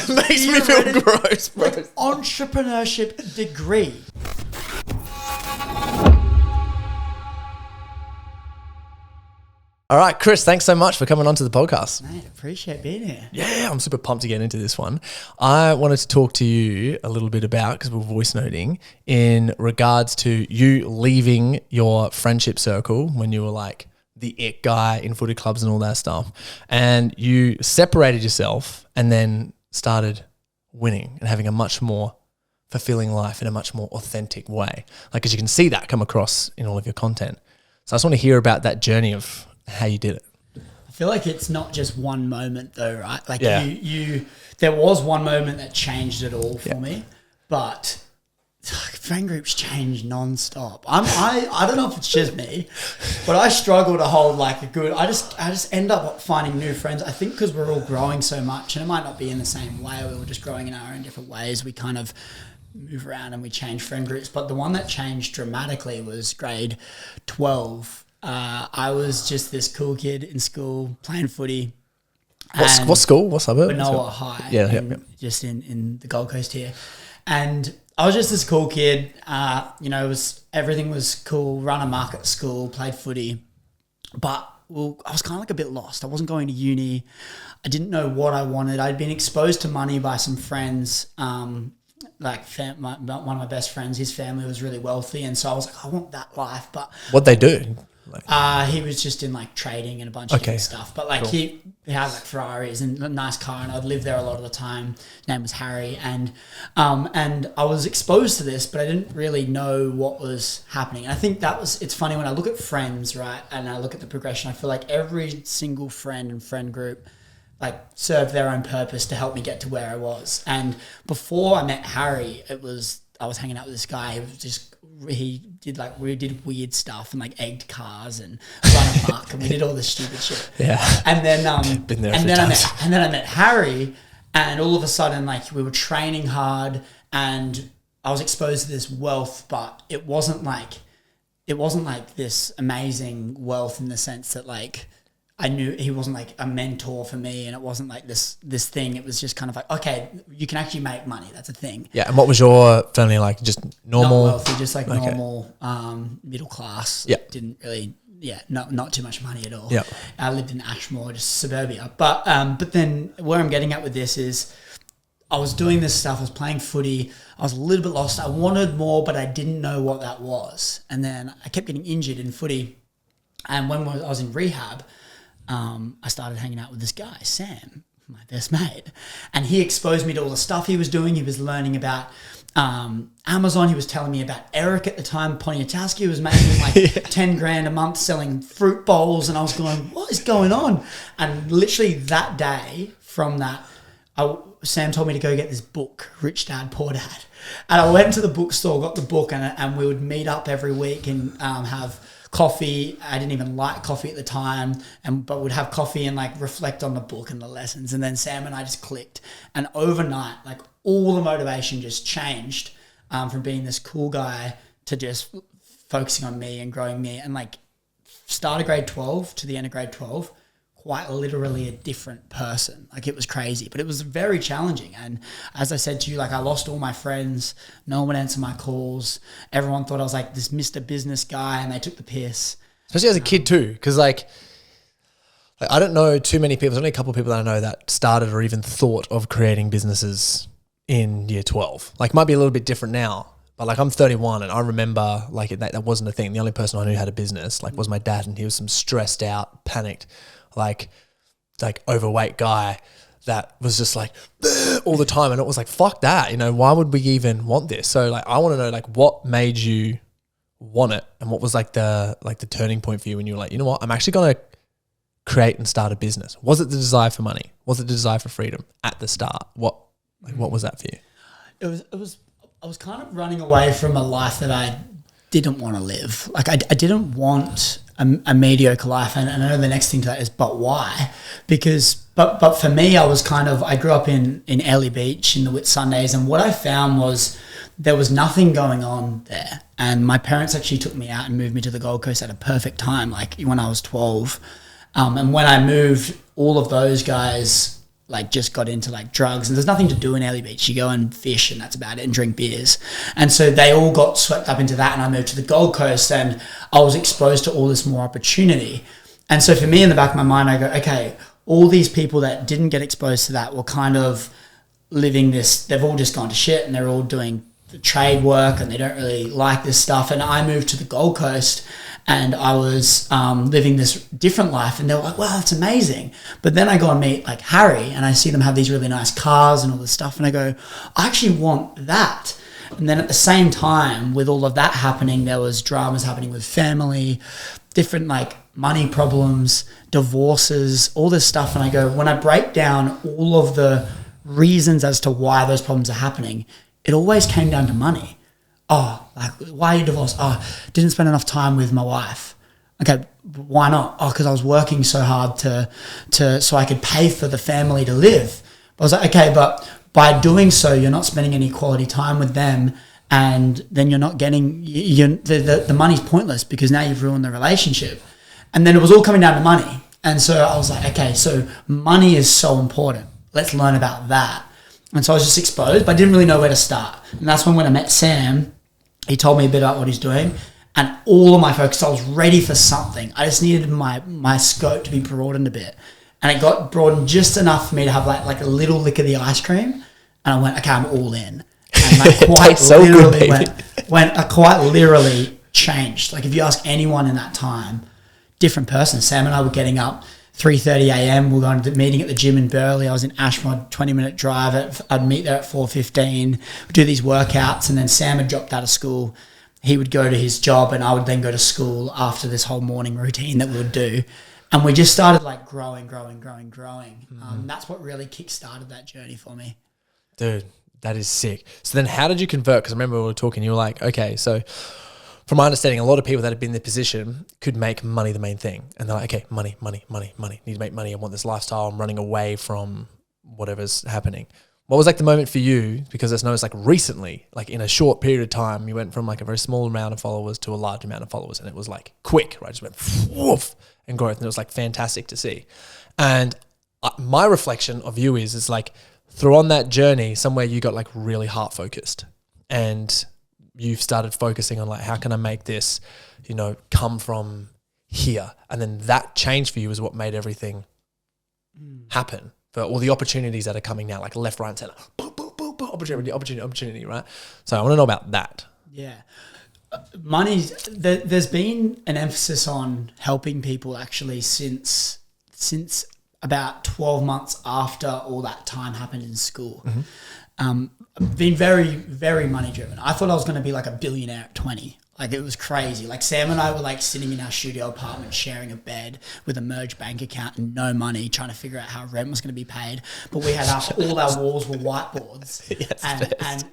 makes me feel gross, bro. Entrepreneurship degree. All right, Chris, thanks so much for coming on to the podcast. Mate, appreciate being here. Yeah, I'm super pumped to get into this one. I wanted to talk to you a little bit about, because we're voice noting, in regards to you leaving your friendship circle when you were like the it guy in footy clubs and all that stuff. And you separated yourself and then started winning and having a much more fulfilling life in a much more authentic way. Like, as you can see that come across in all of your content. So I just want to hear about that journey of how you did it. I feel like it's not just one moment though, right? Like Yeah. there was one moment that changed it all for me, but friend groups change non-stop. I don't know if it's just me, but I struggle to hold like a good, I just end up finding new friends. I think because we're all growing so much, and it might not be in the same way, we were just growing in our own different ways. We kind of move around and we change friend groups. But the one that changed dramatically was grade 12. I was just this cool kid in school playing footy. What school? What suburb? Benoa High. Yeah. Just in the Gold Coast here. And I was just this cool kid. Everything was cool. Run a market school, played footy. But I was kind of like a bit lost. I wasn't going to uni. I didn't know what I wanted. I'd been exposed to money by some friends. One of my best friends, his family was really wealthy. And so I was like, I want that life. But what'd they do? He was just in like trading and a bunch of different stuff. But like he had like Ferraris and a nice car, and I'd live there a lot of the time. His name was Harry, and I was exposed to this, but I didn't really know what was happening. And I think it's funny when I look at friends, right, and I look at the progression, I feel like every single friend and friend group like served their own purpose to help me get to where I was. And before I met Harry, I was hanging out with this guy who was just, we did weird stuff and like egged cars and run amok and we did all this stupid shit. Yeah. And then been there and then I met Harry, and all of a sudden like we were training hard and I was exposed to this wealth, but it wasn't like this amazing wealth in the sense that like I knew he wasn't like a mentor for me, and it wasn't like this thing. It was just kind of like, okay, you can actually make money. That's a thing. Yeah. And what was your family like? Just normal? Not wealthy, just like normal, middle class. Yeah. Didn't really, not too much money at all. Yeah. I lived in Ashmore, just suburbia. But then where I'm getting at with this is I was doing this stuff. I was playing footy. I was a little bit lost. I wanted more, but I didn't know what that was. And then I kept getting injured in footy. And when I was in rehab, I started hanging out with this guy, Sam, my best mate. And he exposed me to all the stuff he was doing. He was learning about Amazon. He was telling me about Eric at the time, Poniatowski, who was making like 10 grand a month selling fruit bowls. And I was going, what is going on? And literally that day from that, Sam told me to go get this book, Rich Dad, Poor Dad. And I went to the bookstore, got the book, and we would meet up every week and have coffee. I didn't even like coffee at the time, but would have coffee and like reflect on the book and the lessons. And then Sam and I just clicked. And overnight, like all the motivation just changed from being this cool guy to just focusing on me and growing me. And like started grade 12 to the end of grade 12, quite literally a different person. Like it was crazy, but it was very challenging. And as I said to you, like I lost all my friends. No one would answer my calls. Everyone thought I was like this Mr. Business guy, and they took the piss. Especially as a kid too, because like I don't know too many people. There's only a couple of people that I know that started or even thought of creating businesses in year 12. Like might be a little bit different now, but like I'm 31 and I remember like that wasn't a thing. The only person I knew had a business like was my dad, and he was some stressed out, panicked, like overweight guy that was just like all the time. And it was like, fuck that, why would we even want this? So like, I want to know like what made you want it, and what was like the turning point for you when you were like, you know what, I'm actually going to create and start a business. Was it the desire for money? Was it the desire for freedom at the start? What was that for you? I was kind of running away from a life that I didn't want to live. Like I didn't want a mediocre life. And I know the next thing to that is, but why? But for me, I grew up in Early Beach in the Whitsundays, and what I found was there was nothing going on there. And my parents actually took me out and moved me to the Gold Coast at a perfect time, like when I was 12. And when I moved, all of those guys like just got into like drugs, and there's nothing to do in Airlie Beach. You go and fish and that's about it, and drink beers. And so they all got swept up into that, and I moved to the Gold Coast and I was exposed to all this more opportunity. And so for me, in the back of my mind, I go, okay, all these people that didn't get exposed to that were kind of living this, they've all just gone to shit and they're all doing the trade work and they don't really like this stuff. And I moved to the Gold Coast and I was living this different life, and they were like, wow, that's amazing. But then I go and meet like Harry and I see them have these really nice cars and all this stuff, and I go, I actually want that. And then at the same time, with all of that happening, there was dramas happening with family, different like money problems, divorces, all this stuff. And I go, when I break down all of the reasons as to why those problems are happening, it always came down to money. Oh, like, why are you divorced? Oh, didn't spend enough time with my wife. Okay, why not? Oh, because I was working so hard so I could pay for the family to live. But I was like, okay, but by doing so, you're not spending any quality time with them, and then you're not getting, the money's pointless because now you've ruined the relationship. And then it was all coming down to money. And so I was like, okay, so money is so important. Let's learn about that. And so I was just exposed, but I didn't really know where to start. And that's when I met Sam, he told me a bit about what he's doing, and all of my focus, I was ready for something. I just needed my scope to be broadened a bit. And it got broadened just enough for me to have like a little lick of the ice cream. And I went, okay, I'm all in. And I quite literally I quite literally changed. Like if you ask anyone in that time, different person. Sam and I were getting up 3:30 a.m. We were going to the meeting at the gym in Burleigh. I was in Ashmont, 20-minute drive. I'd meet there at 4:15, do these workouts, and then Sam had dropped out of school. He would go to his job and I would then go to school after this whole morning routine that we would do. And we just started like growing. That's what really kick-started that journey for me. Dude, that is sick. So then how did you convert? Because I remember we were talking, you were like, okay, so from my understanding, a lot of people that have been in this position could make money the main thing. And they're like, okay, money. Need to make money. I want this lifestyle. I'm running away from whatever's happening. What was like the moment for you? Because it's noticed like recently, like in a short period of time, you went from like a very small amount of followers to a large amount of followers. And it was like quick, right? Just went woof and growth. And it was like fantastic to see. And my reflection of you is like through on that journey, somewhere you got like really heart focused and you've started focusing on like, how can I make this, come from here? And then that change for you is what made everything happen. For all the opportunities that are coming now, like left, right, and center, boom, boom, boom, boom, opportunity, right? So I want to know about that. Yeah. There's been an emphasis on helping people actually since about 12 months after all that time happened in school. Been very, very money driven. I thought I was going to be like a billionaire at 20. Like it was crazy. Like Sam and I were like sitting in our studio apartment sharing a bed with a merged bank account and no money, trying to figure out how rent was going to be paid. But we had all our walls were whiteboards. Yes,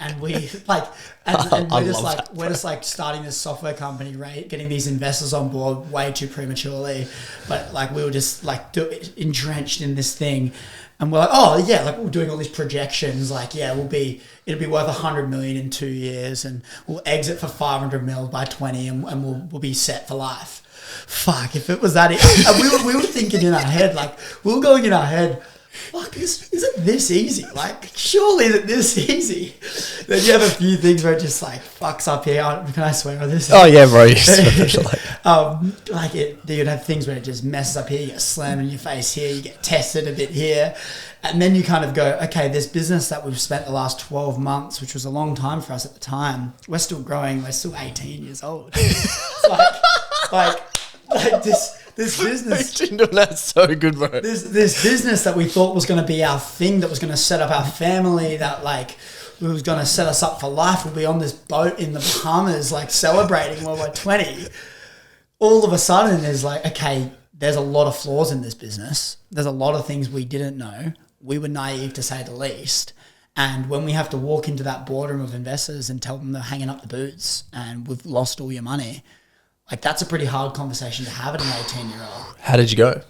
and we like and we're just like starting this software company, right? Getting these investors on board way too prematurely. But like we were just like entrenched in this thing. And we're like, oh yeah, like we're doing all these projections, like it'll be worth 100 million in 2 years, and we'll exit for 500 mil by 20, and we'll be set for life. Fuck, if it was that, we were thinking in our head, like we were going in our head, fuck, is it this easy? Like surely is it this easy? Then you have a few things where it just like fucks up here. Can I swear on this? Oh yeah, bro. You'd have things where it just messes up here. You get slammed in your face here. You get tested a bit here, and then you kind of go, okay, this business that we've spent the last 12 months, which was a long time for us at the time, we're still growing. We're still 18 years old. It's like this business. That's so good, bro. This business that we thought was going to be our thing, that was going to set up our family, that like was going to set us up for life. We'll be on this boat in the Bahamas, like celebrating when we're 20. All of a sudden, there's like, okay, there's a lot of flaws in this business. There's a lot of things we didn't know. We were naive, to say the least. And when we have to walk into that boardroom of investors and tell them they're hanging up the boots and we've lost all your money, like that's a pretty hard conversation to have at an 18-year-old. How did you go?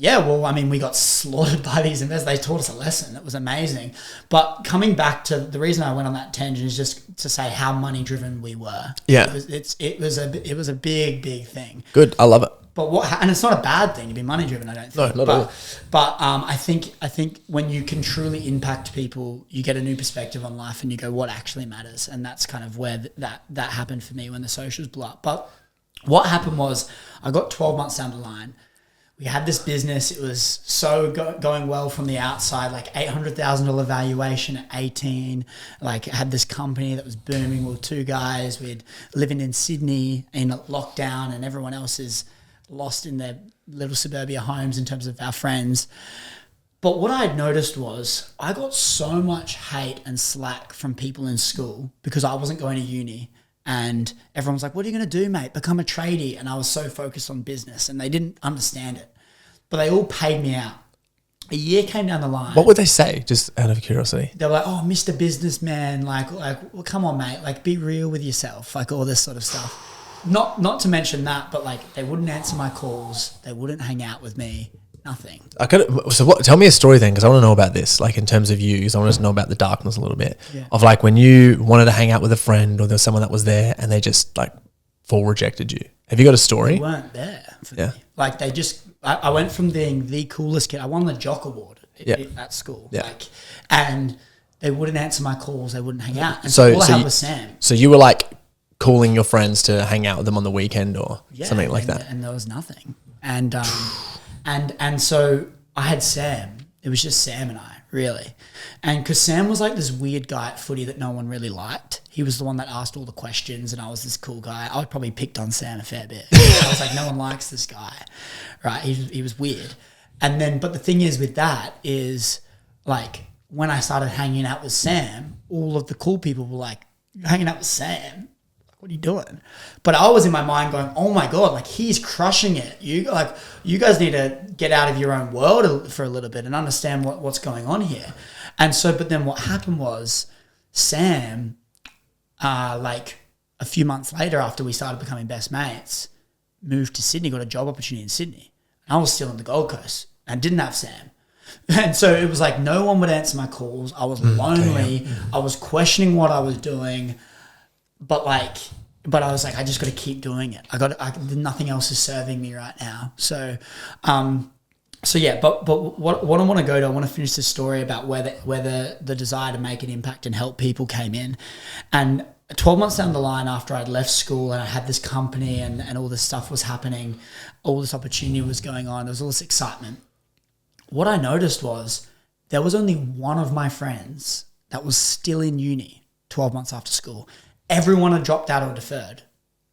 Yeah, well, I mean, we got slaughtered by these investors. They taught us a lesson. It was amazing. But coming back to the reason I went on that tangent is just to say how money driven we were. Yeah, it was a big thing. Good, I love it. and it's not a bad thing to be money driven, I don't think. No, not at all. But I think when you can truly impact people, you get a new perspective on life, and you go, what actually matters? And that's kind of where that happened for me when the socials blew up. But what happened was, I got 12 months down the line. We had this business. It was going well from the outside, like $800,000 valuation at 18. Like, had this company that was booming. We were two guys. We'd living in Sydney in lockdown, and everyone else is lost in their little suburbia homes in terms of our friends. But what I had noticed was, I got so much hate and slack from people in school because I wasn't going to uni. And everyone was like, what are you going to do, mate? Become a tradie. And I was so focused on business, and they didn't understand it. But they all paid me out. A year came down the line. What would they say, just out of curiosity? They were like, oh, Mr. Businessman, like, well, come on, mate. Like, be real with yourself. Like, all this sort of stuff. Not to mention that, but like, they wouldn't answer my calls. They wouldn't hang out with me. Nothing. Tell me a story then, because I want to know about this, like in terms of you, because I want to know about the darkness a little bit. Yeah. Of like when you wanted to hang out with a friend or there was someone that was there and they just like full rejected you. Have you got a story? They weren't there for me. Like, they just, I went from being the coolest kid. I won the Jock Award at school. Yeah. Like, and they wouldn't answer my calls. They wouldn't hang out. And so all I had was Sam. So you were like calling your friends to hang out with them on the weekend or something like that. And there was nothing. And so I had Sam. It was just Sam and I, really. And because Sam was like this weird guy at footy that no one really liked. He was the one that asked all the questions, and I was this cool guy. I probably picked on Sam a fair bit. I was like, no one likes this guy, right? He was weird. And then, but the thing is with that is, like, when I started hanging out with Sam, all of the cool people were like, you're hanging out with Sam? What are you doing? But I was in my mind going, oh my God, like, he's crushing it. You guys need to get out of your own world for a little bit and understand what's going on here. And so, but then what happened was, Sam, like a few months later after we started becoming best mates, moved to Sydney, got a job opportunity in Sydney. And I was still on the Gold Coast and didn't have Sam. And so it was like, no one would answer my calls. I was lonely. I was questioning what I was doing. But I was like, I just got to keep doing it. Nothing else is serving me right now. So yeah. But what I want to go to, I want to finish this story about where the desire to make an impact and help people came in. And 12 months down the line, after I'd left school and I had this company and all this stuff was happening, all this opportunity was going on, there was all this excitement. What I noticed was there was only one of my friends that was still in uni 12 months after school. Everyone had dropped out or deferred.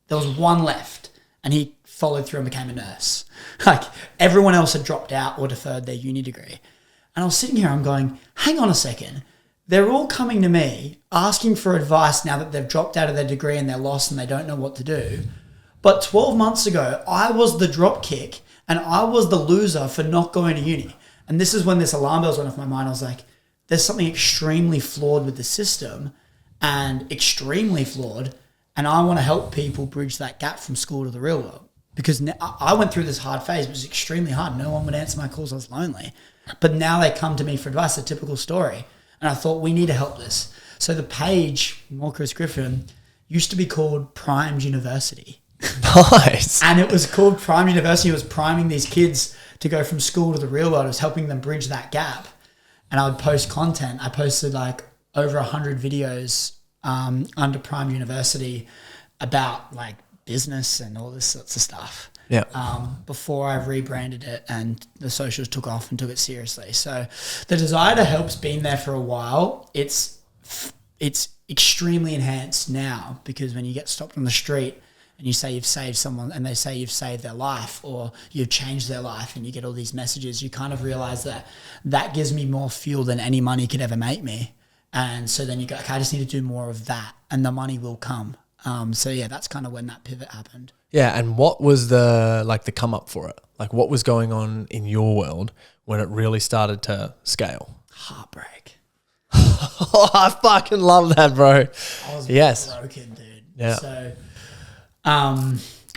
There was one left, and he followed through and became a nurse. Like, everyone else had dropped out or deferred their uni degree. And I was sitting here, I'm going, hang on a second. They're all coming to me asking for advice now that they've dropped out of their degree and they're lost and they don't know what to do. But 12 months ago, I was the drop kick and I was the loser for not going to uni. And this is when this alarm bells went off my mind. I was like, there's something extremely flawed with the system and extremely flawed. And I want to help people bridge that gap from school to the real world. Because I went through this hard phase. It was extremely hard. No one would answer my calls. I was lonely. But now they come to me for advice, a typical story. And I thought, we need to help this. So the page, more Chris Griffin, used to be called Primed University. Nice. And it was called Primed University. It was priming these kids to go from school to the real world. It was helping them bridge that gap. And I would post content. I posted like over 100 videos under Primed University about like business and all this sorts of stuff. Yeah. Before I rebranded it and the socials took off and took it seriously. So the desire to help's been there for a while. It's extremely enhanced now, because when you get stopped on the street and you say you've saved someone and they say you've saved their life or you've changed their life and you get all these messages, you kind of realize that gives me more fuel than any money could ever make me. And so then you go, okay, I just need to do more of that and the money will come. So yeah, that's kind of when that pivot happened. Yeah. And what was the come up for it? Like, what was going on in your world when it really started to scale? Heartbreak. Oh, I fucking love that, bro. I was broken, dude. Yeah. So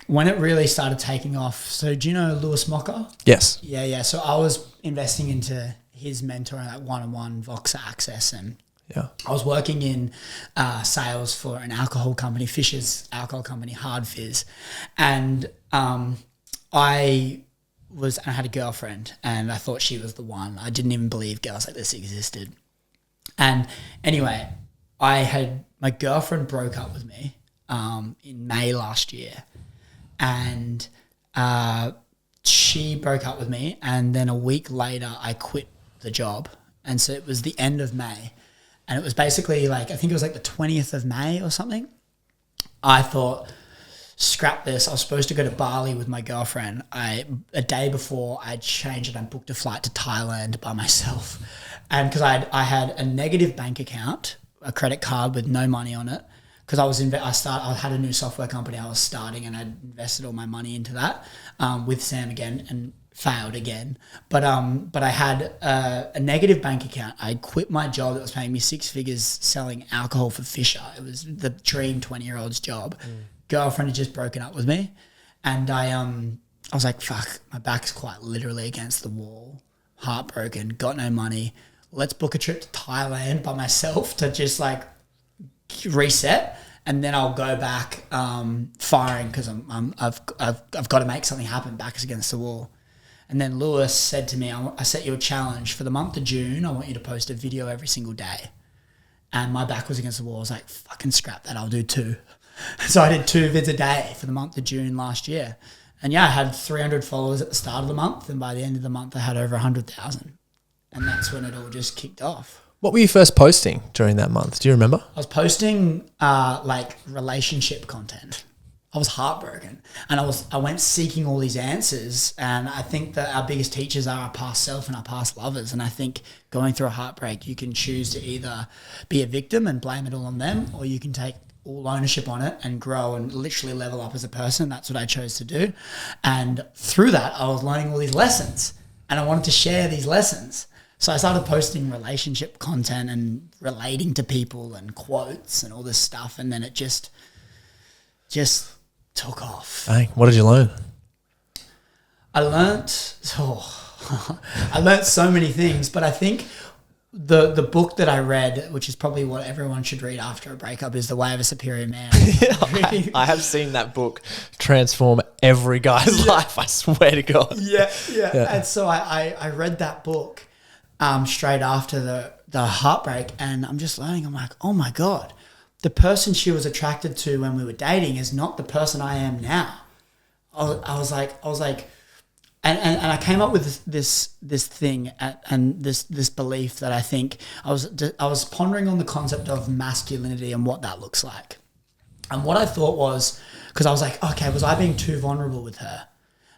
when it really started taking off, so do you know Lewis Mocker? Yes. Yeah. So I was investing into his mentoring, like one-on-one Voxer access, and yeah, I was working in sales for an alcohol company, Fisher's alcohol company, Hard Fizz. And I had a girlfriend and I thought she was the one. I didn't even believe girls like this existed. And anyway, my girlfriend broke up with me in May last year, and she broke up with me, and then a week later I quit the job. And so it was the end of May, and it was basically like, I think it was like the 20th of May or something. I thought, scrap this. I was supposed to go to Bali with my girlfriend. A day before I changed and I booked a flight to Thailand by myself. And because I had a negative bank account, a credit card with no money on it, because I had a new software company I was starting, and I'd invested all my money into that with Sam again, and failed again. But I had a negative bank account. I quit my job that was paying me 6 figures selling alcohol for Fisher. It was the dream 20-year-old's job. Girlfriend had just broken up with me, and I was like, fuck, my back's quite literally against the wall, heartbroken, got no money. Let's book a trip to Thailand by myself to just like reset, and then I'll go back firing, because I've got to make something happen. Back is against the wall. And then Lewis said to me, I set you a challenge for the month of June. I want you to post a video every single day. And my back was against the wall. I was like, fucking scrap that. I'll do 2. So I did 2 vids a day for the month of June last year. And yeah, I had 300 followers at the start of the month. And by the end of the month, I had over 100,000. And that's when it all just kicked off. What were you first posting during that month? Do you remember? I was posting like relationship content. I was heartbroken, and I went seeking all these answers. And I think that our biggest teachers are our past self and our past lovers. And I think going through a heartbreak, you can choose to either be a victim and blame it all on them, or you can take all ownership on it and grow and literally level up as a person. That's what I chose to do. And through that, I was learning all these lessons, and I wanted to share these lessons. So I started posting relationship content and relating to people and quotes and all this stuff. And then it just took off. Dang, what did you learn? I learned so many things, but I think the book that I read, which is probably what everyone should read after a breakup, is The Way of a Superior Man. I have seen that book transform every guy's life, I swear to God. Yeah. And so I read that book straight after the heartbreak, and I'm just learning. I'm like, oh my God, the person she was attracted to when we were dating is not the person I am now. I was like, and I came up with this thing and this belief that I think I was pondering on the concept of masculinity and what that looks like. And what I thought was, because I was like, okay, was I being too vulnerable with her?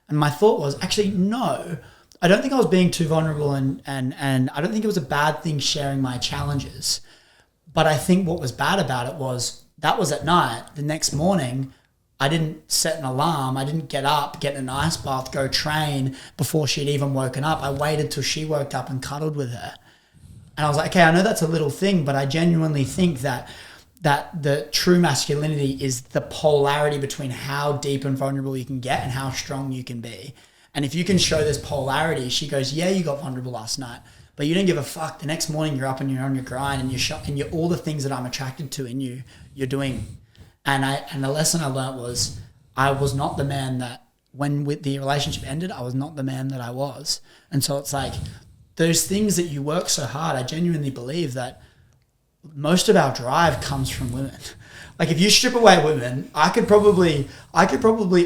And my thought was, actually, no, I don't think I was being too vulnerable, and I don't think it was a bad thing sharing my challenges. But I think what was bad about it was that was at night. The next morning, I didn't set an alarm. I didn't get up, get in an ice bath, go train before she'd even woken up. I waited till she woke up and cuddled with her. And I was like, okay, I know that's a little thing, but I genuinely think that the true masculinity is the polarity between how deep and vulnerable you can get and how strong you can be. And if you can show this polarity, she goes, yeah, you got vulnerable last night, but you didn't give a fuck. The next morning you're up and you're on your grind, and you're all the things that I'm attracted to in you, you're doing. And the lesson I learned was, I was not the man that, when the relationship ended, I was not the man that I was. And so it's like, those things that you work so hard, I genuinely believe that most of our drive comes from women. Like, if you strip away women, I could probably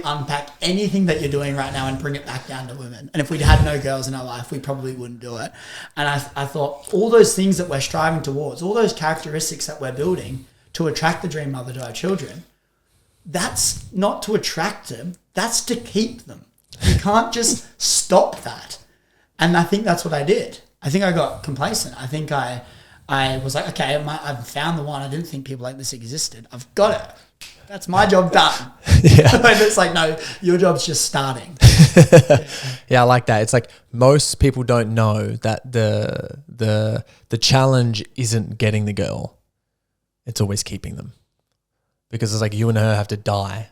unpack anything that you're doing right now and bring it back down to women. And if we had no girls in our life, we probably wouldn't do it. And I thought, all those things that we're striving towards, all those characteristics that we're building to attract the dream mother to our children, that's not to attract them, that's to keep them. You can't just stop that. And I think that's what I did. I think I got complacent. I think I was like, okay, I've found the one. I didn't think people like this existed. I've got it. That's my job done. Yeah. And it's like, no, your job's just starting. Yeah, I like that. It's like, most people don't know that the challenge isn't getting the girl. It's always keeping them. Because it's like, you and her have to die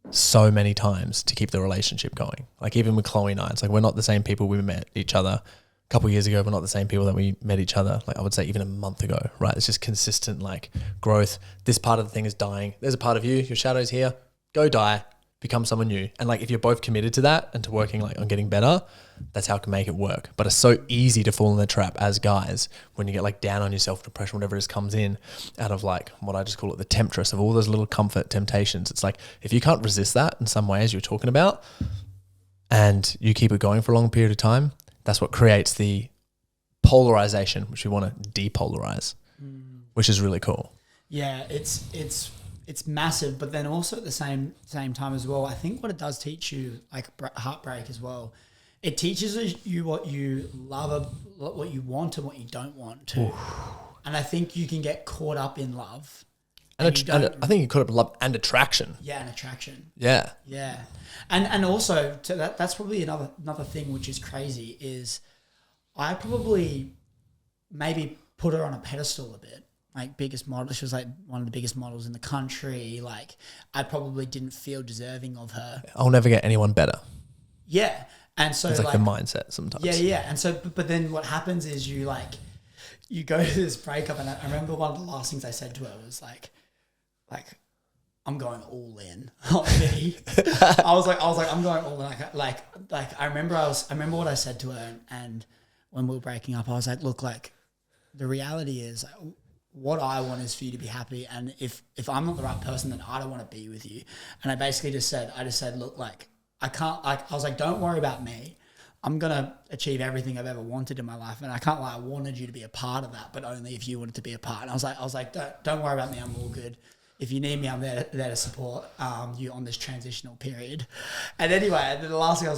so many times to keep the relationship going. Like, even with Chloe and I, it's like, we're not the same people we met each other a couple of years ago. We're not the same people that we met each other, like, I would say even a month ago, right? It's just consistent, like, growth. This part of the thing is dying. There's a part of you, your shadow's here. Go die. become someone new. And like, if you're both committed to that and to working like on getting better, that's how it can make it work. But it's so easy to fall in the trap as guys when you get like down on yourself, depression, whatever it is comes in out of like what I just call it the temptress of all those little comfort temptations. It's like, if you can't resist that in some way, as you're talking about, and you keep it going for a long period of time, that's what creates the polarization, which we want to depolarize, which is really cool. Yeah, it's massive, but then also at the same time as well, I think what it does teach you, like Heartbreak as well, it teaches you what you love, what you want and what you don't want to. Ooh. And I think you can get caught up in love. And I think you caught up in love and attraction. Yeah, and attraction. Yeah. Yeah. And also, to that's probably another thing which is crazy is I probably maybe put her on a pedestal a bit. Like biggest model, she was like one of the biggest models in the country. Like I probably didn't feel deserving of her. I'll never get anyone better. Yeah. And so it's like the mindset sometimes. Yeah. And so, but then what happens is you go to this breakup, and I remember one of the last things I said to her was like, I'm going all in on me. I was like, I'm going all in. Like I remember what I said to her, and when we were breaking up, I was like, look, like the reality is what I want is for you to be happy. And if I'm not the right person, then I don't want to be with you. And I basically just said, look, like I can't, like, I was like, don't worry about me. I'm going to achieve everything I've ever wanted in my life. And I can't lie, I wanted you to be a part of that, but only if you wanted to be a part. And I was like, don't worry about me. I'm all good. If you need me, I'm there to support you on this transitional period. And anyway, the last thing I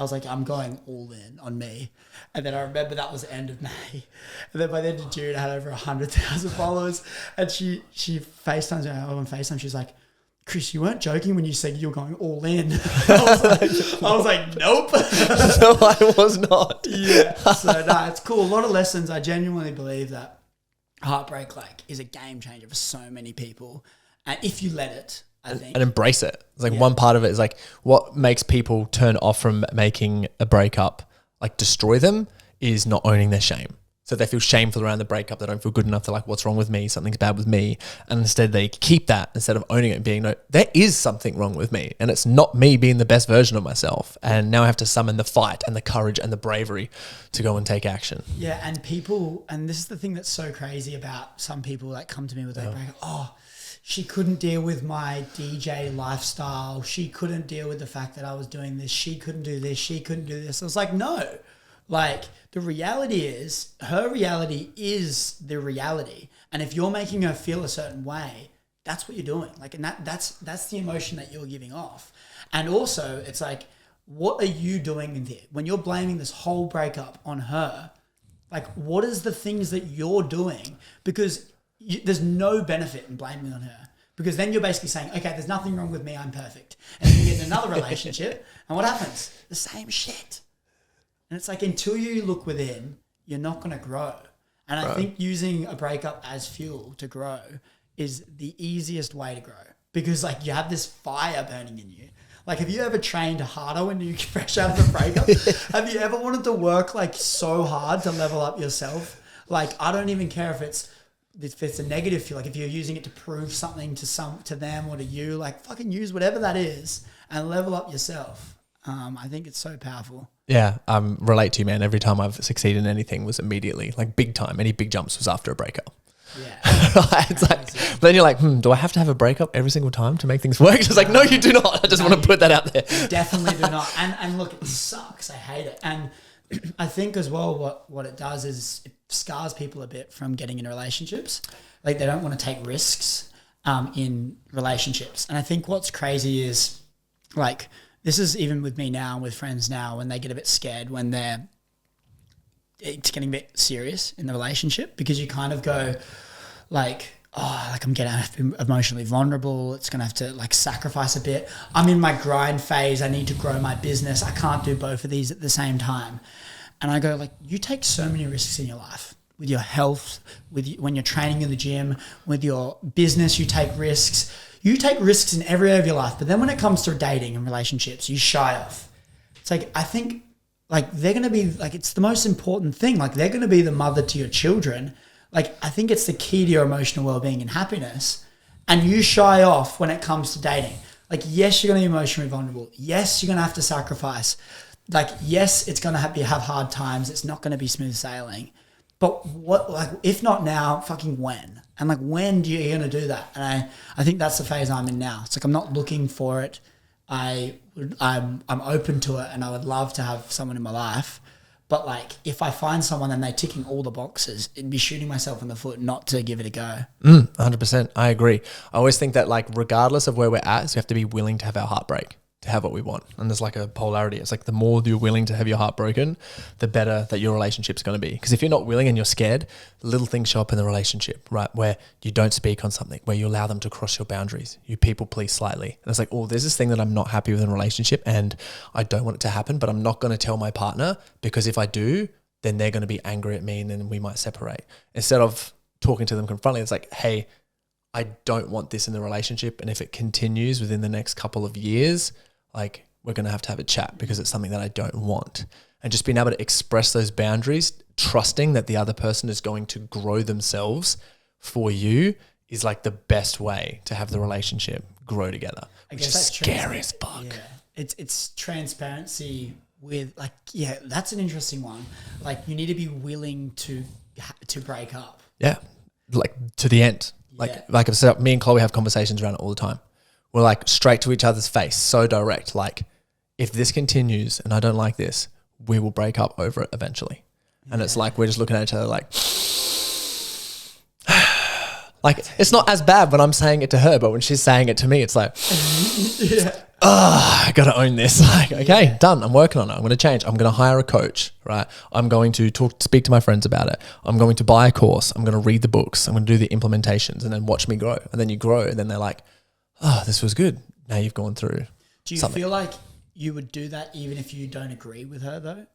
was like, I'm going all in on me. And then I remember that was the end of May. And then by the end of June, I had over 100,000 followers. And she FaceTimes me on FaceTime. She's like, Chris, you weren't joking when you said you were going all in. I was like, nope. No, I was not. Yeah. So no, it's cool. A lot of lessons. I genuinely believe that Heartbreak is a game changer for so many people. And if you let it, I think. And embrace it. It's like one part of it is like what makes people turn off from making a breakup, like destroy them, is not owning their shame. So they feel shameful around the breakup. They don't feel good enough. They're like, what's wrong with me? Something's bad with me. And instead they keep that instead of owning it and being, no, there is something wrong with me. And it's not me being the best version of myself. And now I have to summon the fight and the courage and the bravery to go and take action. Yeah. And people, and this is the thing that's so crazy about some people that come to me with their breakup. Oh, she couldn't deal with my DJ lifestyle. She couldn't deal with the fact that I was doing this. She couldn't do this. She couldn't do this. I was like, no. Like, the reality is, her reality is the reality. And if you're making her feel a certain way, that's what you're doing. Like, and that's the emotion that you're giving off. And also, it's like, what are you doing in there? When you're blaming this whole breakup on her, like, what is the things that you're doing? Because there's no benefit in blaming on her. Because then you're basically saying, okay, there's nothing wrong with me, I'm perfect. And then you get in another relationship, and what happens? The same shit. And it's like, until you look within, you're not going to grow. And I think using a breakup as fuel to grow is the easiest way to grow, because like you have this fire burning in you. Like, have you ever trained harder when you're fresh out of a breakup? Have you ever wanted to work like so hard to level up yourself? Like, I don't even care if it's a negative feel. Like, if you're using it to prove something to them or to you, like fucking use whatever that is and level up yourself. I think it's so powerful. Yeah, relate to you, man. Every time I've succeeded in anything was immediately, like big time. Any big jumps was after a breakup. Yeah. It's like, but then you're like, do I have to have a breakup every single time to make things work? It's like, no, you do not. I just want to put that out there. You definitely do not. And look, it sucks. I hate it. And I think as well, what it does is it scars people a bit from getting in relationships. Like, they don't want to take risks in relationships. And I think what's crazy is, like, this is even with me now and with friends now, when they get a bit scared when it's getting a bit serious in the relationship, because you kind of go like, oh, like I'm getting emotionally vulnerable. It's going to have to like sacrifice a bit. I'm in my grind phase. I need to grow my business. I can't do both of these at the same time. And I go like, you take so many risks in your life, with your health, when you're training in the gym, with your business, you take risks. You take risks in every area of your life, but then when it comes to dating and relationships, you shy off. It's like, I think like they're going to be like, it's the most important thing. Like, they're going to be the mother to your children. Like, I think it's the key to your emotional well-being and happiness. And you shy off when it comes to dating. Like, yes, you're going to be emotionally vulnerable. Yes, you're going to have to sacrifice. Like, yes, it's going to have hard times. It's not going to be smooth sailing. But what, like, if not now, fucking when? And like, when do you going to do that? And I think that's the phase I'm in now. It's like, I'm not looking for it. I'm open to it, and I would love to have someone in my life. But like, if I find someone and they're ticking all the boxes, it'd be shooting myself in the foot not to give it a go. 100%. I agree. I always think that like, regardless of where we're at, we have to be willing to have our heart break, to have what we want. And there's like a polarity. It's like the more you're willing to have your heart broken, the better that your relationship's going to be. Because if you're not willing and you're scared, little things show up in the relationship, right? Where you don't speak on something, where you allow them to cross your boundaries, you people please slightly. And it's like, oh, there's this thing that I'm not happy with in a relationship and I don't want it to happen, but I'm not going to tell my partner, because if I do, then they're going to be angry at me and then we might separate. Instead of talking to them confrontly, it's like, hey, I don't want this in the relationship. And if it continues within the next couple of years, like, we're going to have a chat, because it's something that I don't want. And just being able to express those boundaries, trusting that the other person is going to grow themselves for you, is like the best way to have the relationship grow together, which is scary as fuck. Yeah. It's transparency with like, yeah, that's an interesting one. Like, you need to be willing to break up. Yeah. Like, to the end. Yeah. Like I've said, me and Chloe have conversations around it all the time. We're like straight to each other's face, so direct. Like, if this continues and I don't like this, we will break up over it eventually. And it's like, we're just looking at each other like, like, it's not as bad when I'm saying it to her, but when she's saying it to me, it's like, I got to own this. Like, okay, done. I'm working on it. I'm going to change. I'm going to hire a coach, right? I'm going to speak to my friends about it. I'm going to buy a course. I'm going to read the books. I'm going to do the implementations and then watch me grow. And then you grow and then they're like, oh, this was good. Now you've gone through. Do you feel like you would do that even if you don't agree with her though?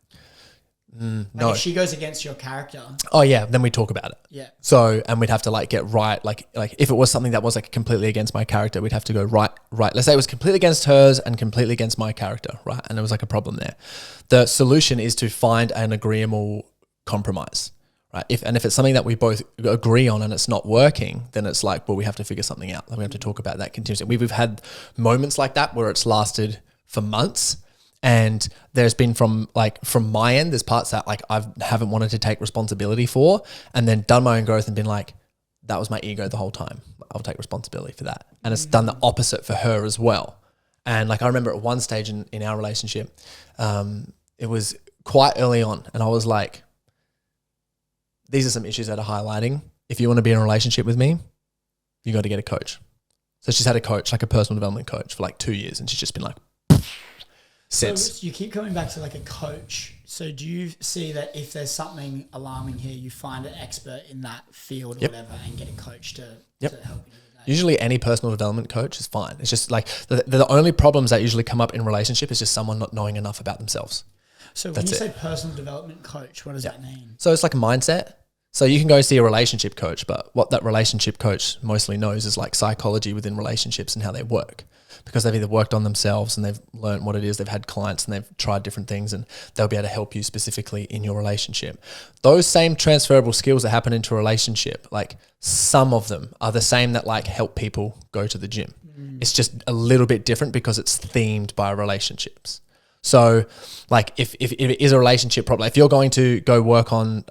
No. If she goes against your character. Oh yeah, then we talk about it. Yeah. So, and we'd have to like get right, like if it was something that was like completely against my character, we'd have to go right. Let's say it was completely against hers and completely against my character, right? And there was like a problem there. The solution is to find an agreeable compromise, right? If it's something that we both agree on and it's not working, then it's like, well, we have to figure something out. Like, we have to talk about that continuously. We've had moments like that where it's lasted for months. And there's been from my end, there's parts that like I haven't wanted to take responsibility for, and then done my own growth and been like, that was my ego the whole time. I'll take responsibility for that. And it's done the opposite for her as well. And like, I remember at one stage in our relationship, it was quite early on, and I was like, these are some issues that are highlighting. If you want to be in a relationship with me, you got to get a coach. So she's had a coach, like a personal development coach, for like 2 years, and she's just been like, since. So you keep coming back to like a coach. So do you see that if there's something alarming here, you find an expert in that field or whatever and get a coach to help you with that? Usually any personal development coach is fine. It's just like the only problems that usually come up in relationship is just someone not knowing enough about themselves. So when you say personal development coach, what does that mean? So it's like a mindset. So you can go see a relationship coach, but what that relationship coach mostly knows is like psychology within relationships and how they work, because they've either worked on themselves and they've learned what it is, they've had clients and they've tried different things, and they'll be able to help you specifically in your relationship. Those same transferable skills that happen into a relationship, like some of them are the same that like help people go to the gym. It's just a little bit different because it's themed by relationships. So like if it is a relationship problem, if you're going to go work on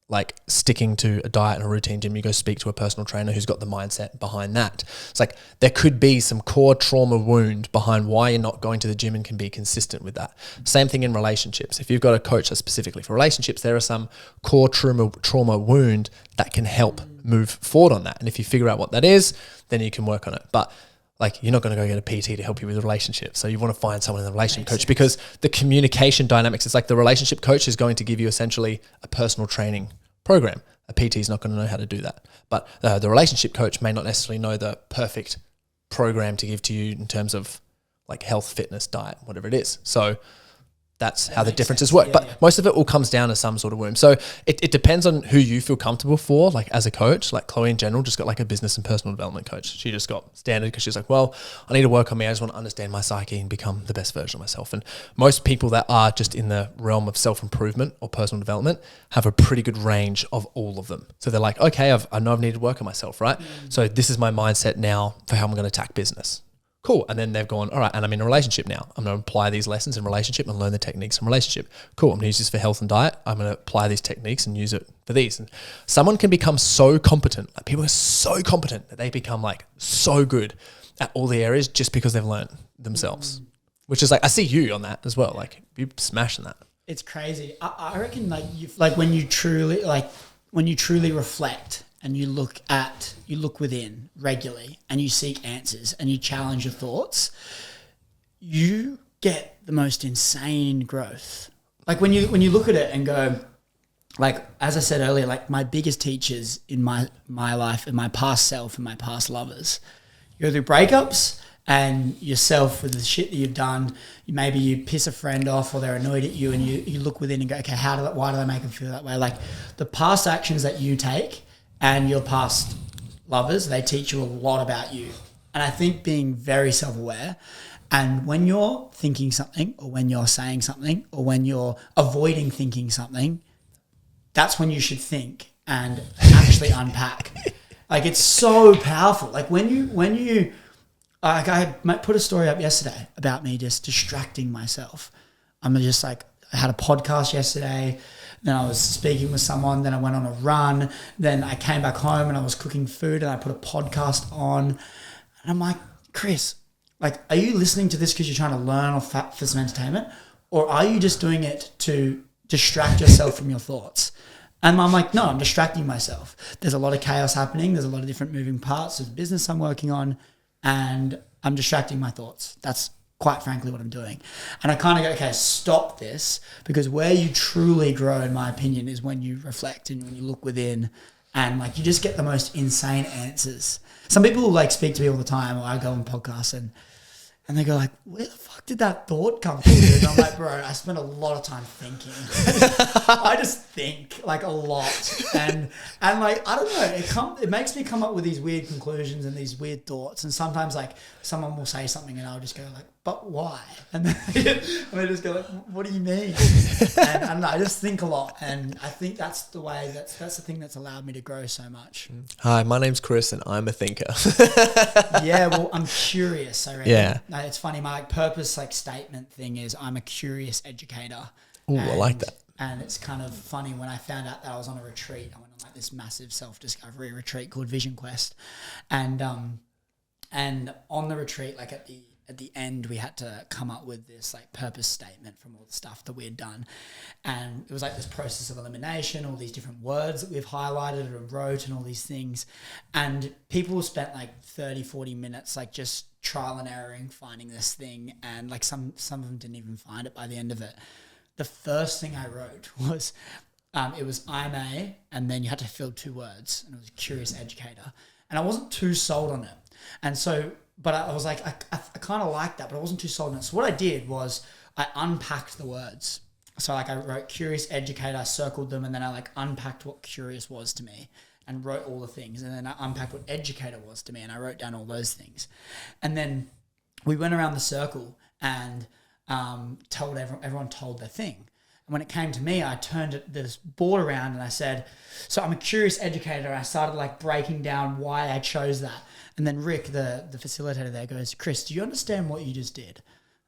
like sticking to a diet and a routine gym, you go speak to a personal trainer who's got the mindset behind that. It's like there could be some core trauma wound behind why you're not going to the gym and can be consistent with that. Same thing in relationships. If you've got a coach that's specifically for relationships, there are some core trauma wound that can help move forward on that. And if you figure out what that is, then you can work on it. But like, you're not going to go get a PT to help you with a relationship. So you want to find someone in the relationship coach, because the communication dynamics, it's like the relationship coach is going to give you essentially a personal training program. A PT is not going to know how to do that. But the relationship coach may not necessarily know the perfect program to give to you in terms of like health, fitness, diet, whatever it is. So that's how the differences work. But most of it all comes down to some sort of wound. So it depends on who you feel comfortable for, like as a coach. Like Chloe in general just got like a business and personal development coach. She just got standard because she's like, well, I need to work on me. I just want to understand my psyche and become the best version of myself. And most people that are just in the realm of self-improvement or personal development have a pretty good range of all of them. So they're like, okay, I know I've needed to work on myself, right? So this is my mindset now for how I'm going to attack business. Cool. And then they've gone, all right, and I'm in a relationship now. I'm going to apply these lessons in relationship and learn the techniques in relationship. Cool. I'm going to use this for health and diet. I'm going to apply these techniques and use it for these. And someone can become so competent. Like people are so competent that they become like so good at all the areas just because they've learned themselves, which is like, I see you on that as well. Like you're smashing that. It's crazy. I reckon when you truly reflect and you look within regularly and you seek answers and you challenge your thoughts, you get the most insane growth. Like when you look at it and go, like, as I said earlier, like my biggest teachers in my life and my past self and my past lovers, you go through breakups and yourself with the shit that you've done. Maybe you piss a friend off or they're annoyed at you and you look within and go, okay, why do I make them feel that way? Like the past actions that you take and your past lovers, they teach you a lot about you. And I think being very self-aware, and when you're thinking something or when you're saying something or when you're avoiding thinking something, that's when you should think and actually unpack. Like it's so powerful. Like when you I put a story up yesterday about me just distracting myself. I'm just like, I had a podcast yesterday, then I was speaking with someone, then I went on a run, then I came back home and I was cooking food and I put a podcast on. And I'm like, Chris, like, are you listening to this because you're trying to learn or for some entertainment? Or are you just doing it to distract yourself from your thoughts? And I'm like, no, I'm distracting myself. There's a lot of chaos happening. There's a lot of different moving parts. There's a business I'm working on and I'm distracting my thoughts. That's quite frankly what I'm doing. And I kind of go, okay, stop this, because where you truly grow, in my opinion, is when you reflect and when you look within and like you just get the most insane answers. Some people like speak to me all the time, or I go on podcasts and they go like, where the fuck did that thought come from? And I'm like, bro, I spend a lot of time thinking. I just think like a lot. And like, I don't know, it makes me come up with these weird conclusions and these weird thoughts. And sometimes like someone will say something and I'll just go like, but why? And they just go like, what do you mean? And I don't know, I just think a lot. And I think that's the way, that's the thing that's allowed me to grow so much. Hi, my name's Chris and I'm a thinker. Yeah, well, I'm curious, I reckon. Yeah. No, it's funny, my like purpose like statement thing is I'm a curious educator. Ooh, I like that. And it's kind of funny, when I found out that I was on a retreat, I went on like this massive self-discovery retreat called Vision Quest. And on the retreat, like at the end, we had to come up with this like purpose statement from all the stuff that we had done. And it was like this process of elimination, all these different words that we've highlighted and wrote and all these things. And people spent like 30, 40 minutes like just trial and erroring, finding this thing. And like some of them didn't even find it by the end of it. The first thing I wrote was, it was I'm a, and then you had to fill 2 words, and it was curious educator. And I wasn't too sold on it. And so, but I was like, I kind of liked that, but I wasn't too sold on it. So what I did was I unpacked the words. So like I wrote curious educator, I circled them, and then I like unpacked what curious was to me and wrote all the things. And then I unpacked what educator was to me and I wrote down all those things. And then we went around the circle and told everyone told their thing. And when it came to me, I turned this board around and I said, so I'm a curious educator. I started like breaking down why I chose that. And then Rick, the facilitator there, goes, Chris, do you understand what you just did?